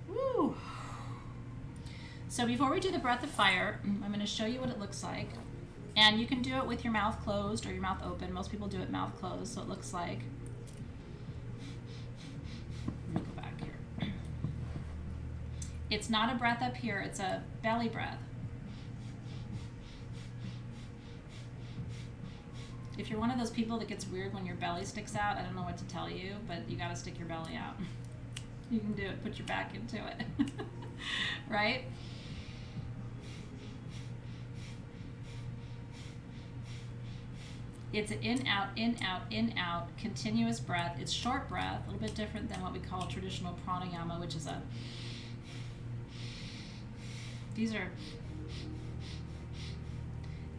Woo! So before we do the breath of fire, I'm going to show you what it looks like. And you can do it with your mouth closed or your mouth open. Most people do it mouth closed, so it looks like. Let me go back here. It's not a breath up here, it's a belly breath. If you're one of those people that gets weird when your belly sticks out, I don't know what to tell you, but you gotta stick your belly out. You can do it, put your back into it, right? It's an in, out, continuous breath. It's short breath, a little bit different than what we call traditional pranayama, which is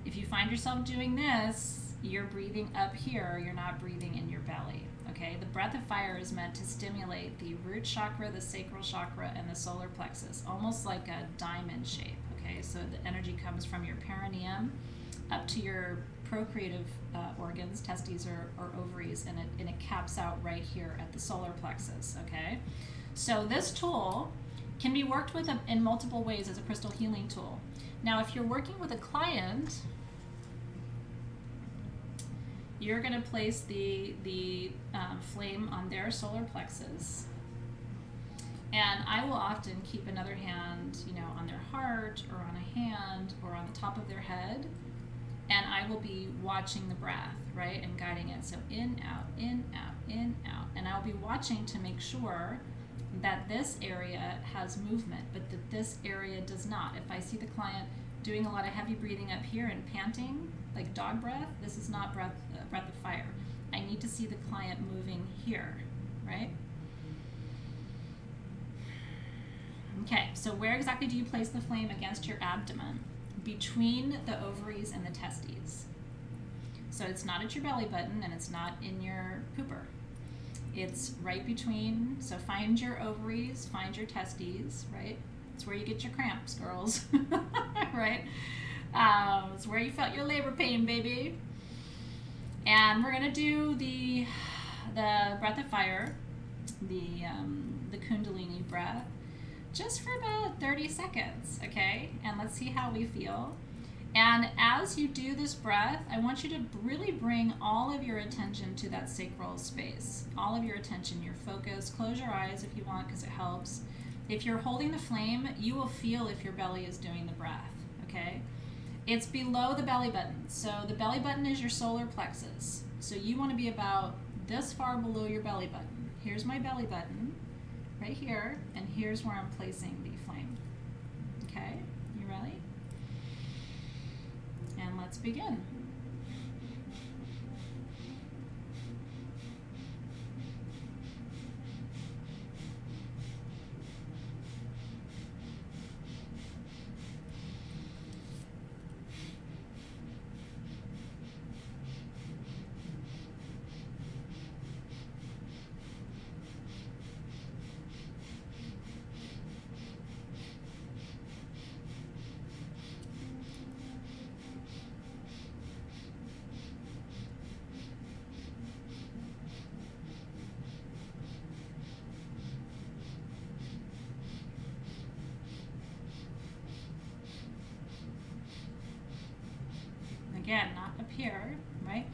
if you find yourself doing this, you're breathing up here, you're not breathing in your belly, okay? The breath of fire is meant to stimulate the root chakra, the sacral chakra, and the solar plexus, almost like a diamond shape, okay? So the energy comes from your perineum up to your procreative organs, testes or ovaries, and it caps out right here at the solar plexus, okay? So this tool can be worked with in multiple ways as a crystal healing tool. Now, if you're working with a client, you're going to place the flame on their solar plexus, and I will often keep another hand, on their heart or on a hand or on the top of their head, and I will be watching the breath, right, and guiding it. So in, out, in, out, in, out, and I'll be watching to make sure that this area has movement, but that this area does not. If I see the client doing a lot of heavy breathing up here and panting, like dog breath, this is not breath of fire. I need to see the client moving here, right? Okay, so where exactly do you place the flame against your abdomen? Between the ovaries and the testes. So it's not at your belly button and it's not in your pooper. It's right between, so find your ovaries, find your testes, right? It's where you get your cramps, girls, right? It's where you felt your labor pain, baby. And we're gonna do the breath of fire, the Kundalini breath, just for about 30 seconds, okay? And let's see how we feel. And as you do this breath, I want you to really bring all of your attention to that sacral space. All of your attention, your focus. Close your eyes if you want, because it helps. If you're holding the flame, you will feel if your belly is doing the breath, okay? It's below the belly button. So the belly button is your solar plexus. So you want to be about this far below your belly button. Here's my belly button, right here, and here's where I'm placing the flame. Okay, you ready? And let's begin. Again, not up here, right?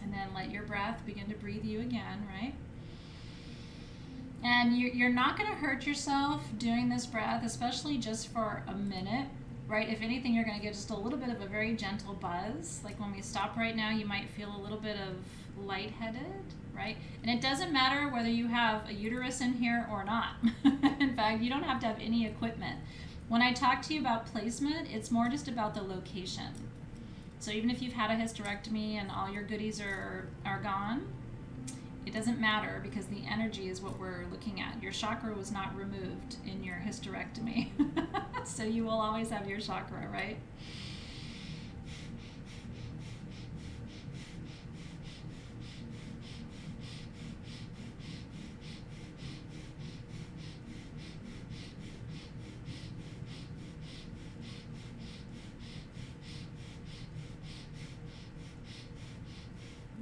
And then let your breath begin to breathe you again, right? And you're not going to hurt yourself doing this breath, especially just for a minute, right? If anything, you're going to get just a little bit of a very gentle buzz. Like when we stop right now, you might feel a little bit of lightheaded, right? And it doesn't matter whether you have a uterus in here or not. In fact, you don't have to have any equipment. When I talk to you about placement, it's more just about the location. So even if you've had a hysterectomy and all your goodies are gone, it doesn't matter because the energy is what we're looking at. Your chakra was not removed in your hysterectomy. So you will always have your chakra, right?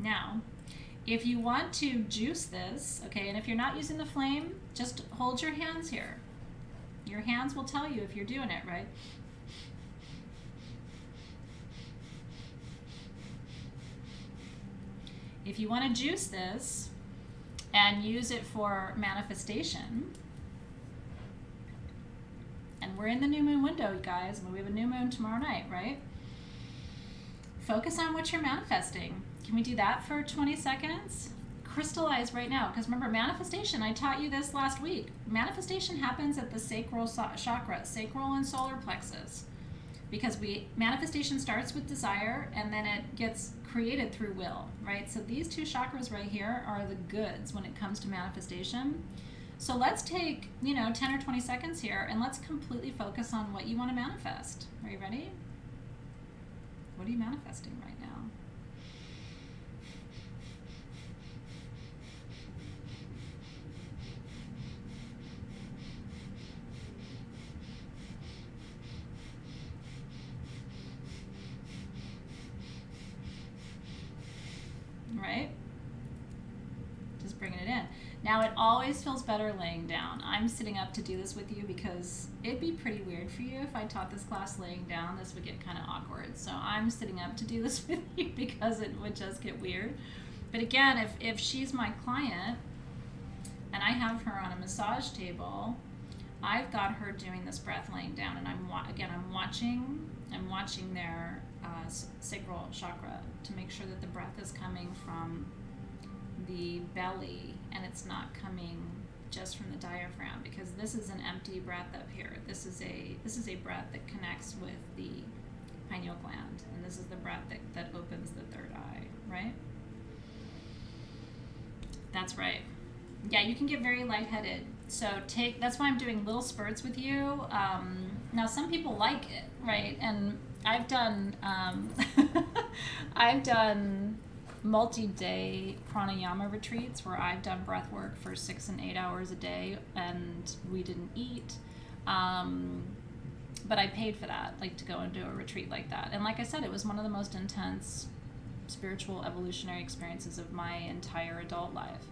Now, if you want to juice this, okay, and if you're not using the flame, just hold your hands here. Your hands will tell you if you're doing it right. If you want to juice this and use it for manifestation, and we're in the new moon window, you guys, we have a new moon tomorrow night, right? Focus on what you're manifesting. Can we do that for 20 seconds? Crystallize right now, because remember, manifestation, I taught you this last week. Manifestation happens at the sacral chakra, sacral and solar plexus, because manifestation starts with desire and then it gets created through will, right? So these two chakras right here are the goods when it comes to manifestation. So let's take, 10 or 20 seconds here and let's completely focus on what you want to manifest. Are you ready? What are you manifesting right now? Right? Just bringing it in. Now, it always feels better laying down. I'm sitting up to do this with you because it'd be pretty weird for you if I taught this class laying down. This would get kind of awkward. So I'm sitting up to do this with you because it would just get weird. But again, if she's my client and I have her on a massage table, I've got her doing this breath laying down, and I'm watching their sacral chakra to make sure that the breath is coming from the belly and it's not coming just from the diaphragm, because this is an empty breath up here. This is a breath that connects with the pineal gland, and this is the breath that opens the third eye, right? That's right. Yeah, you can get very lightheaded. So that's why I'm doing little spurts with you. Now, some people like it, right? And I've done I've done multi-day pranayama retreats where I've done breath work for 6 and 8 hours a day, and we didn't eat. But I paid for that, like to go and do a retreat like that. And like I said, it was one of the most intense spiritual evolutionary experiences of my entire adult life.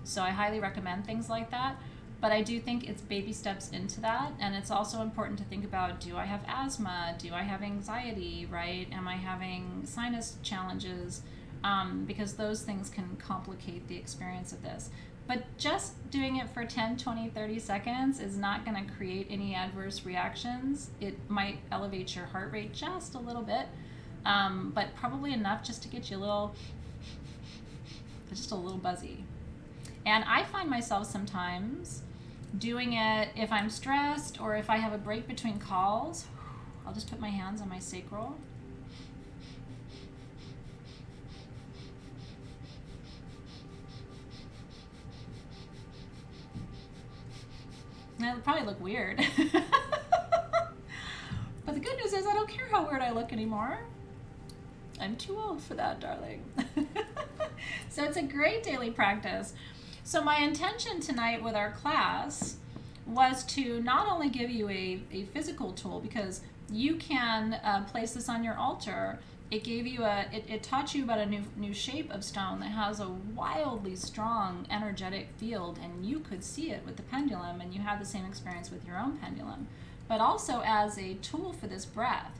So I highly recommend things like that. But I do think it's baby steps into that. And it's also important to think about, do I have asthma? Do I have anxiety, right? Am I having sinus challenges? Because those things can complicate the experience of this. But just doing it for 10, 20, 30 seconds is not going to create any adverse reactions. It might elevate your heart rate just a little bit, but probably enough just to get you just a little buzzy. And I find myself sometimes doing it if I'm stressed or if I have a break between calls. I'll just put my hands on my sacral. It'll probably look weird. But the good news is I don't care how weird I look anymore. I'm too old for that, darling. So it's a great daily practice. So my intention tonight with our class was to not only give you a physical tool, because you can place this on your altar. It gave you it taught you about a new shape of stone that has a wildly strong energetic field, and you could see it with the pendulum, and you had the same experience with your own pendulum, but also as a tool for this breath,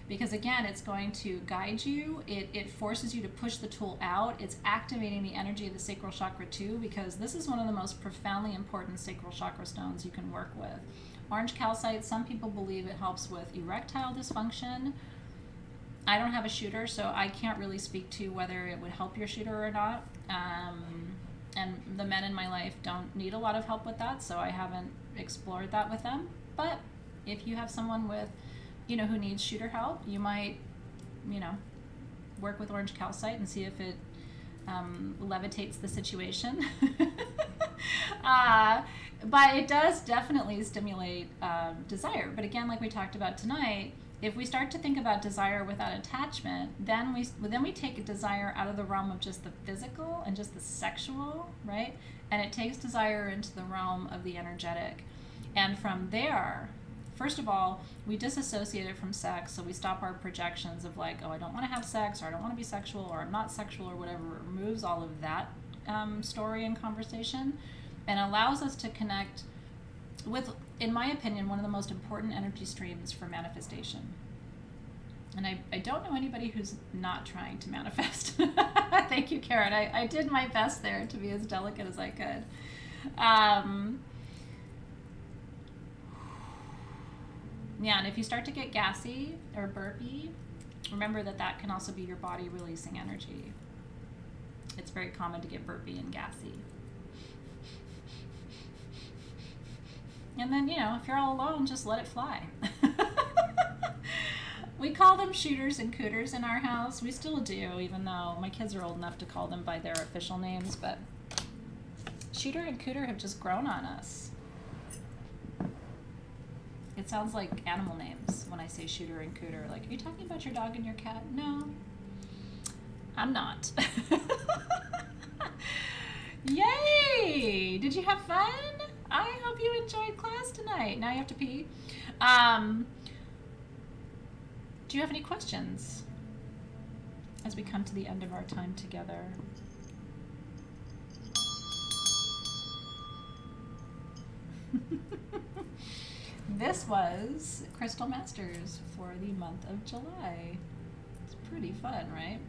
because again, it's going to guide you. It forces you to push the tool out. It's activating the energy of the sacral chakra too, because this is one of the most profoundly important sacral chakra stones you can work with. Orange calcite, some people believe it helps with erectile dysfunction. I don't have a shooter, so I can't really speak to whether it would help your shooter or not. And the men in my life don't need a lot of help with that, so I haven't explored that with them. But if you have someone with, who needs shooter help, you might, work with orange calcite and see if it levitates the situation. But it does definitely stimulate desire. But again, like we talked about tonight, if we start to think about desire without attachment, then we take a desire out of the realm of just the physical and just the sexual, right? And it takes desire into the realm of the energetic. And from there, first of all, we disassociate it from sex, so we stop our projections of like, oh, I don't want to have sex, or I don't want to be sexual, or I'm not sexual, or whatever. It removes all of that story and conversation, and allows us to connect with, in my opinion, one of the most important energy streams for manifestation. And I don't know anybody who's not trying to manifest. Thank you, Karen. I did my best there to be as delicate as I could. Yeah, and if you start to get gassy or burpy, remember that can also be your body releasing energy. It's very common to get burpy and gassy. And then, if you're all alone, just let it fly. We call them shooters and cooters in our house. We still do, even though my kids are old enough to call them by their official names. But shooter and cooter have just grown on us. It sounds like animal names when I say shooter and cooter. Like, are you talking about your dog and your cat? No, I'm not. Yay! Did you have fun? I hope you enjoyed class tonight. Now you have to pee. Do you have any questions as we come to the end of our time together? This was Crystal Masters for the month of July. It's pretty fun, right?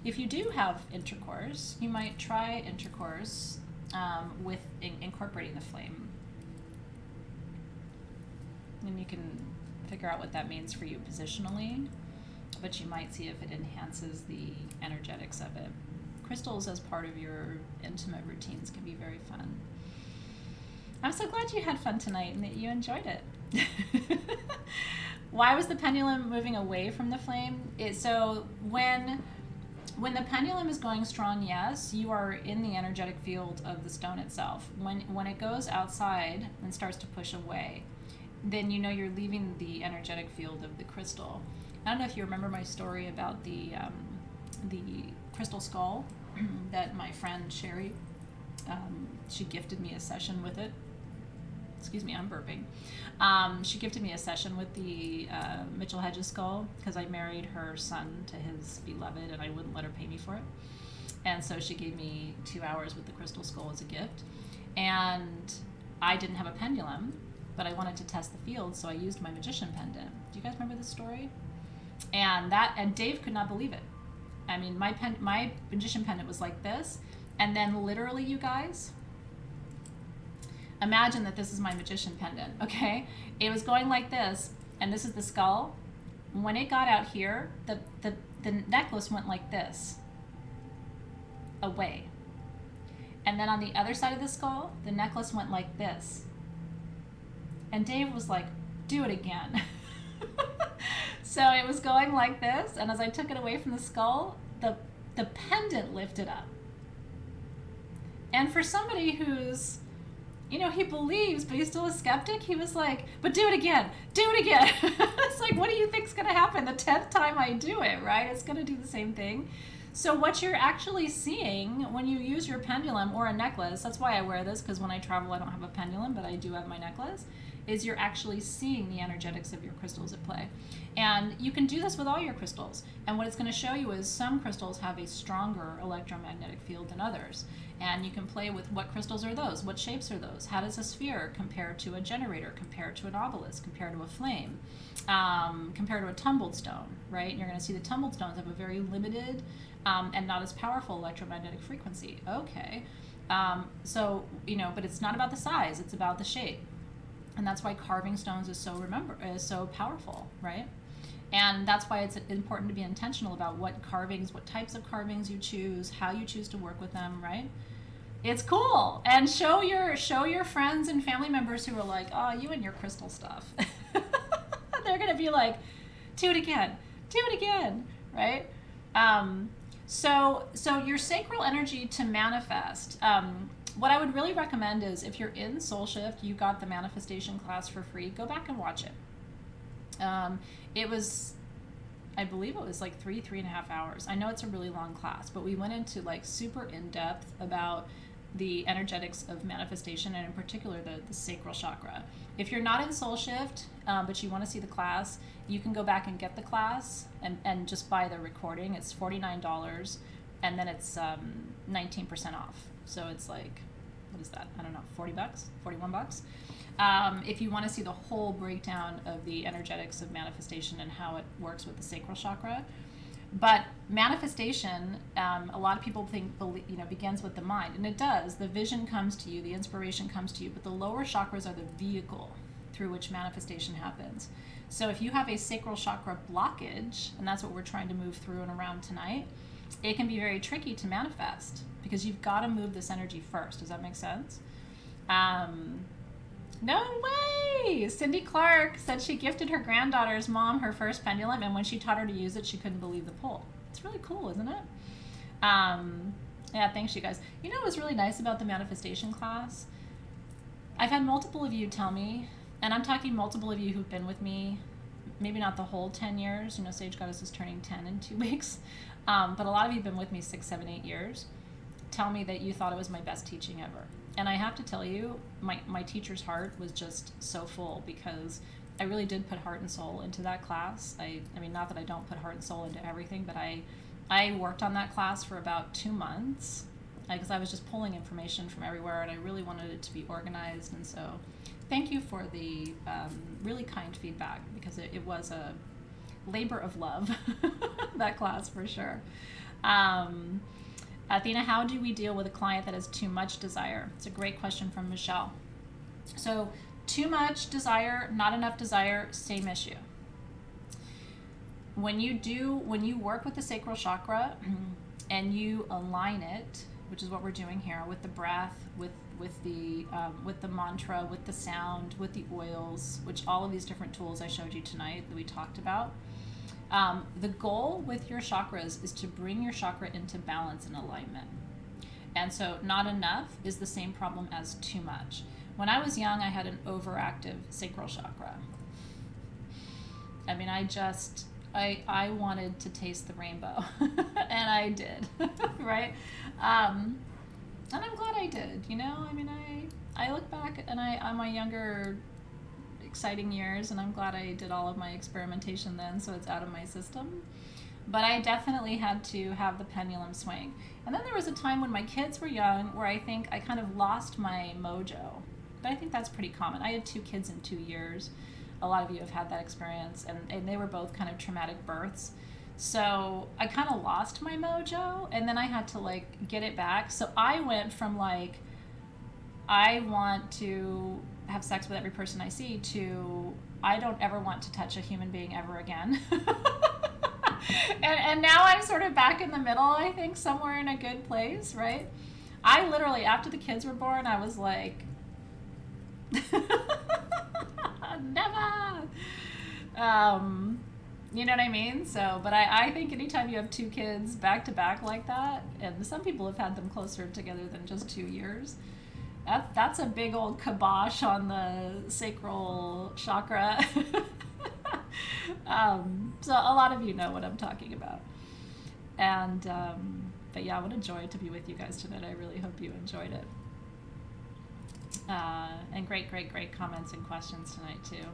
If you do have intercourse, you might try intercourse with incorporating the flame. And you can figure out what that means for you positionally, but you might see if it enhances the energetics of it. Crystals as part of your intimate routines can be very fun. I'm so glad you had fun tonight and that you enjoyed it. Why was the pendulum moving away from the flame? So when the pendulum is going strong, yes, you are in the energetic field of the stone itself. When it goes outside and starts to push away, then you know you're leaving the energetic field of the crystal. I don't know if you remember my story about the crystal skull that my friend Sherry, she gifted me a session with it. Excuse me, I'm burping. She gifted me a session with the Mitchell Hedges skull because I married her son to his beloved and I wouldn't let her pay me for it. And so she gave me 2 hours with the crystal skull as a gift. And I didn't have a pendulum, but I wanted to test the field, so I used my magician pendant. Do you guys remember this story? And Dave could not believe it. I mean, my magician pendant was like this, and then literally, you guys, imagine that this is my magician pendant, okay? It was going like this, and this is the skull. When it got out here, the necklace went like this, away. And then on the other side of the skull, the necklace went like this. And Dave was like, do it again. So it was going like this, and as I took it away from the skull, the pendant lifted up. And for somebody who's, you know, he believes, but he's still a skeptic, he was like, but do it again, do it again. It's like, what do you think's gonna happen the 10th time I do it, right? It's gonna do the same thing. So what you're actually seeing when you use your pendulum or a necklace, that's why I wear this, because when I travel I don't have a pendulum, but I do have my necklace, is you're actually seeing the energetics of your crystals at play. And you can do this with all your crystals. And what it's going to show you is some crystals have a stronger electromagnetic field than others. And you can play with what crystals are those, what shapes are those, how does a sphere compare to a generator, compare to an obelisk, compare to a flame, compare to a tumbled stone, right? And you're going to see the tumbled stones have a very limited and not as powerful electromagnetic frequency. Okay. So, you know, but it's not about the size, it's about the shape. And that's why carving stones is so powerful, right? And that's why it's important to be intentional about what carvings, what types of carvings you choose, how you choose to work with them, right? It's cool. And show your friends and family members who are like, oh, you and your crystal stuff. They're gonna be like, do it again, right? So your sacral energy to manifest. What I would really recommend is if you're in Soul Shift, you got the manifestation class for free, go back and watch it. It was, I believe it was like 3.5 hours. I know it's a really long class, but we went into like super in-depth about the energetics of manifestation and in particular the sacral chakra. If you're not in Soul Shift, but you want to see the class, you can go back and get the class and just buy the recording. It's $49 and then it's 19% off. So it's like, what is that? I don't know, 40 bucks, 41 bucks. If you want to see the whole breakdown of the energetics of manifestation and how it works with the sacral chakra. But manifestation, a lot of people begins with the mind, and it does. The vision comes to you, the inspiration comes to you, but the lower chakras are the vehicle through which manifestation happens. So if you have a sacral chakra blockage, and that's what we're trying to move through and around tonight, it can be very tricky to manifest because you've got to move this energy first. Does that make sense? No way! Cindy Clark said she gifted her granddaughter's mom her first pendulum, and when she taught her to use it, she couldn't believe the pull. It's really cool, isn't it? Yeah, thanks, you guys. You know what was really nice about the manifestation class? I've had multiple of you tell me, and I'm talking multiple of you who've been with me, maybe not the whole 10 years. You know, Sage Goddess is turning 10 in 2 weeks. But a lot of you have been with me 6, 7, 8 years. Tell me that you thought it was my best teaching ever. And I have to tell you, my teacher's heart was just so full because I really did put heart and soul into that class. I mean, not that I don't put heart and soul into everything, but I worked on that class for about 2 months because I was just pulling information from everywhere and I really wanted it to be organized. And so thank you for the really kind feedback because it was a labor of love, that class for sure. Athena, how do we deal with a client that has too much desire? It's a great question from Michelle. So too much desire, not enough desire, same issue. When you work with the sacral chakra and you align it, which is what we're doing here with the breath, with the mantra, with the sound, with the oils, which all of these different tools I showed you tonight that we talked about. The goal with your chakras is to bring your chakra into balance and alignment. And so not enough is the same problem as too much. When I was young, I had an overactive sacral chakra. I mean, I wanted to taste the rainbow, and I did, right? And I'm glad I did, you know? I mean, I look back and on my younger exciting years, and I'm glad I did all of my experimentation then, so it's out of my system. But I definitely had to have the pendulum swing. And then there was a time when my kids were young where I think I kind of lost my mojo. But I think that's pretty common. I had 2 kids in 2 years. A lot of you have had that experience, and they were both kind of traumatic births. So I kind of lost my mojo, and then I had to like get it back. So I went from like, I want to have sex with every person I see, to I don't ever want to touch a human being ever again. and now I'm sort of back in the middle, I think, somewhere in a good place, right? I literally, after the kids were born, I was like, never. You know what I mean? So, but I think anytime you have 2 kids back to back like that, and some people have had them closer together than just 2 years, that's a big old kibosh on the sacral chakra. So a lot of you know what I'm talking about. And, but yeah, what a joy to be with you guys tonight. I really hope you enjoyed it. And great comments and questions tonight too.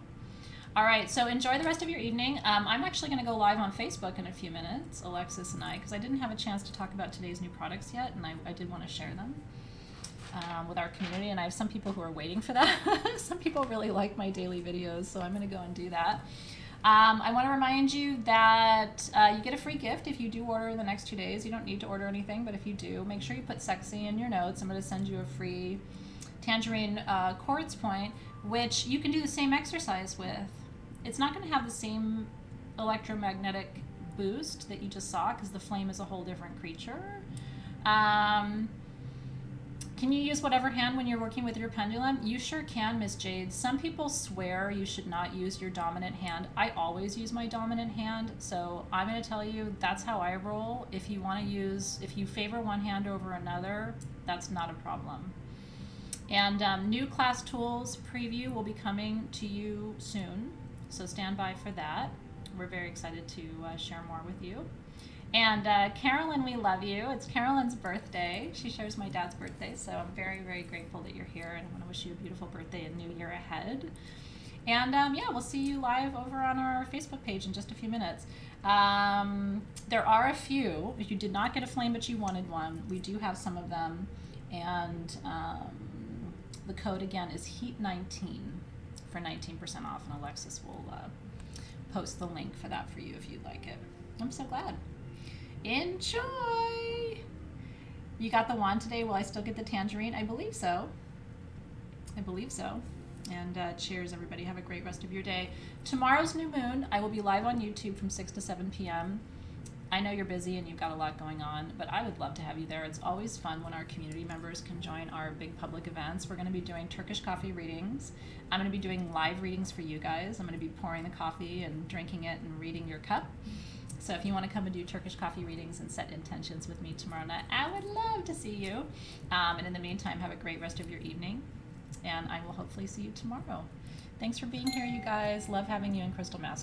All right, so enjoy the rest of your evening. I'm actually going to go live on Facebook in a few minutes, Alexis and I, because I didn't have a chance to talk about today's new products yet, and I did want to share them with our community, and I have some people who are waiting for that. Some people really like my daily videos, so I'm going to go and do that. I want to remind you that you get a free gift if you do order in the next 2 days. You don't need to order anything, but if you do, make sure you put sexy in your notes. I'm going to send you a free tangerine quartz point, which you can do the same exercise with. It's not going to have the same electromagnetic boost that you just saw, because the flame is a whole different creature. Can you use whatever hand when you're working with your pendulum? You sure can, Miss Jade. Some people swear you should not use your dominant hand. I always use my dominant hand, so I'm going to tell you that's how I roll. If you want to use, if you favor one hand over another, that's not a problem. And new class tools preview will be coming to you soon, so stand by for that. We're very excited to share more with you. And Carolyn, we love you. It's Carolyn's birthday. She shares my dad's birthday, so I'm very grateful that you're here, and I want to wish you a beautiful birthday and new year ahead. And yeah, we'll see you live over on our Facebook page in just a few minutes. There are a few. If you did not get a flame but you wanted one, we do have some of them. And the code again is HEAT19 for 19% off, and Alexis will post the link for that for you if you'd like it. I'm so glad. Enjoy! You got the wand today? Will I still get the tangerine? I believe so. I believe so. And cheers, everybody. Have a great rest of your day. Tomorrow's new moon. I will be live on YouTube from 6 to 7 p.m. I know you're busy and you've got a lot going on, but I would love to have you there. It's always fun when our community members can join our big public events. We're going to be doing Turkish coffee readings. I'm going to be doing live readings for you guys. I'm going to be pouring the coffee and drinking it and reading your cup. So if you want to come and do Turkish coffee readings and set intentions with me tomorrow night, I would love to see you. And in the meantime, have a great rest of your evening, and I will hopefully see you tomorrow. Thanks for being here, you guys. Love having you in Crystal Mass.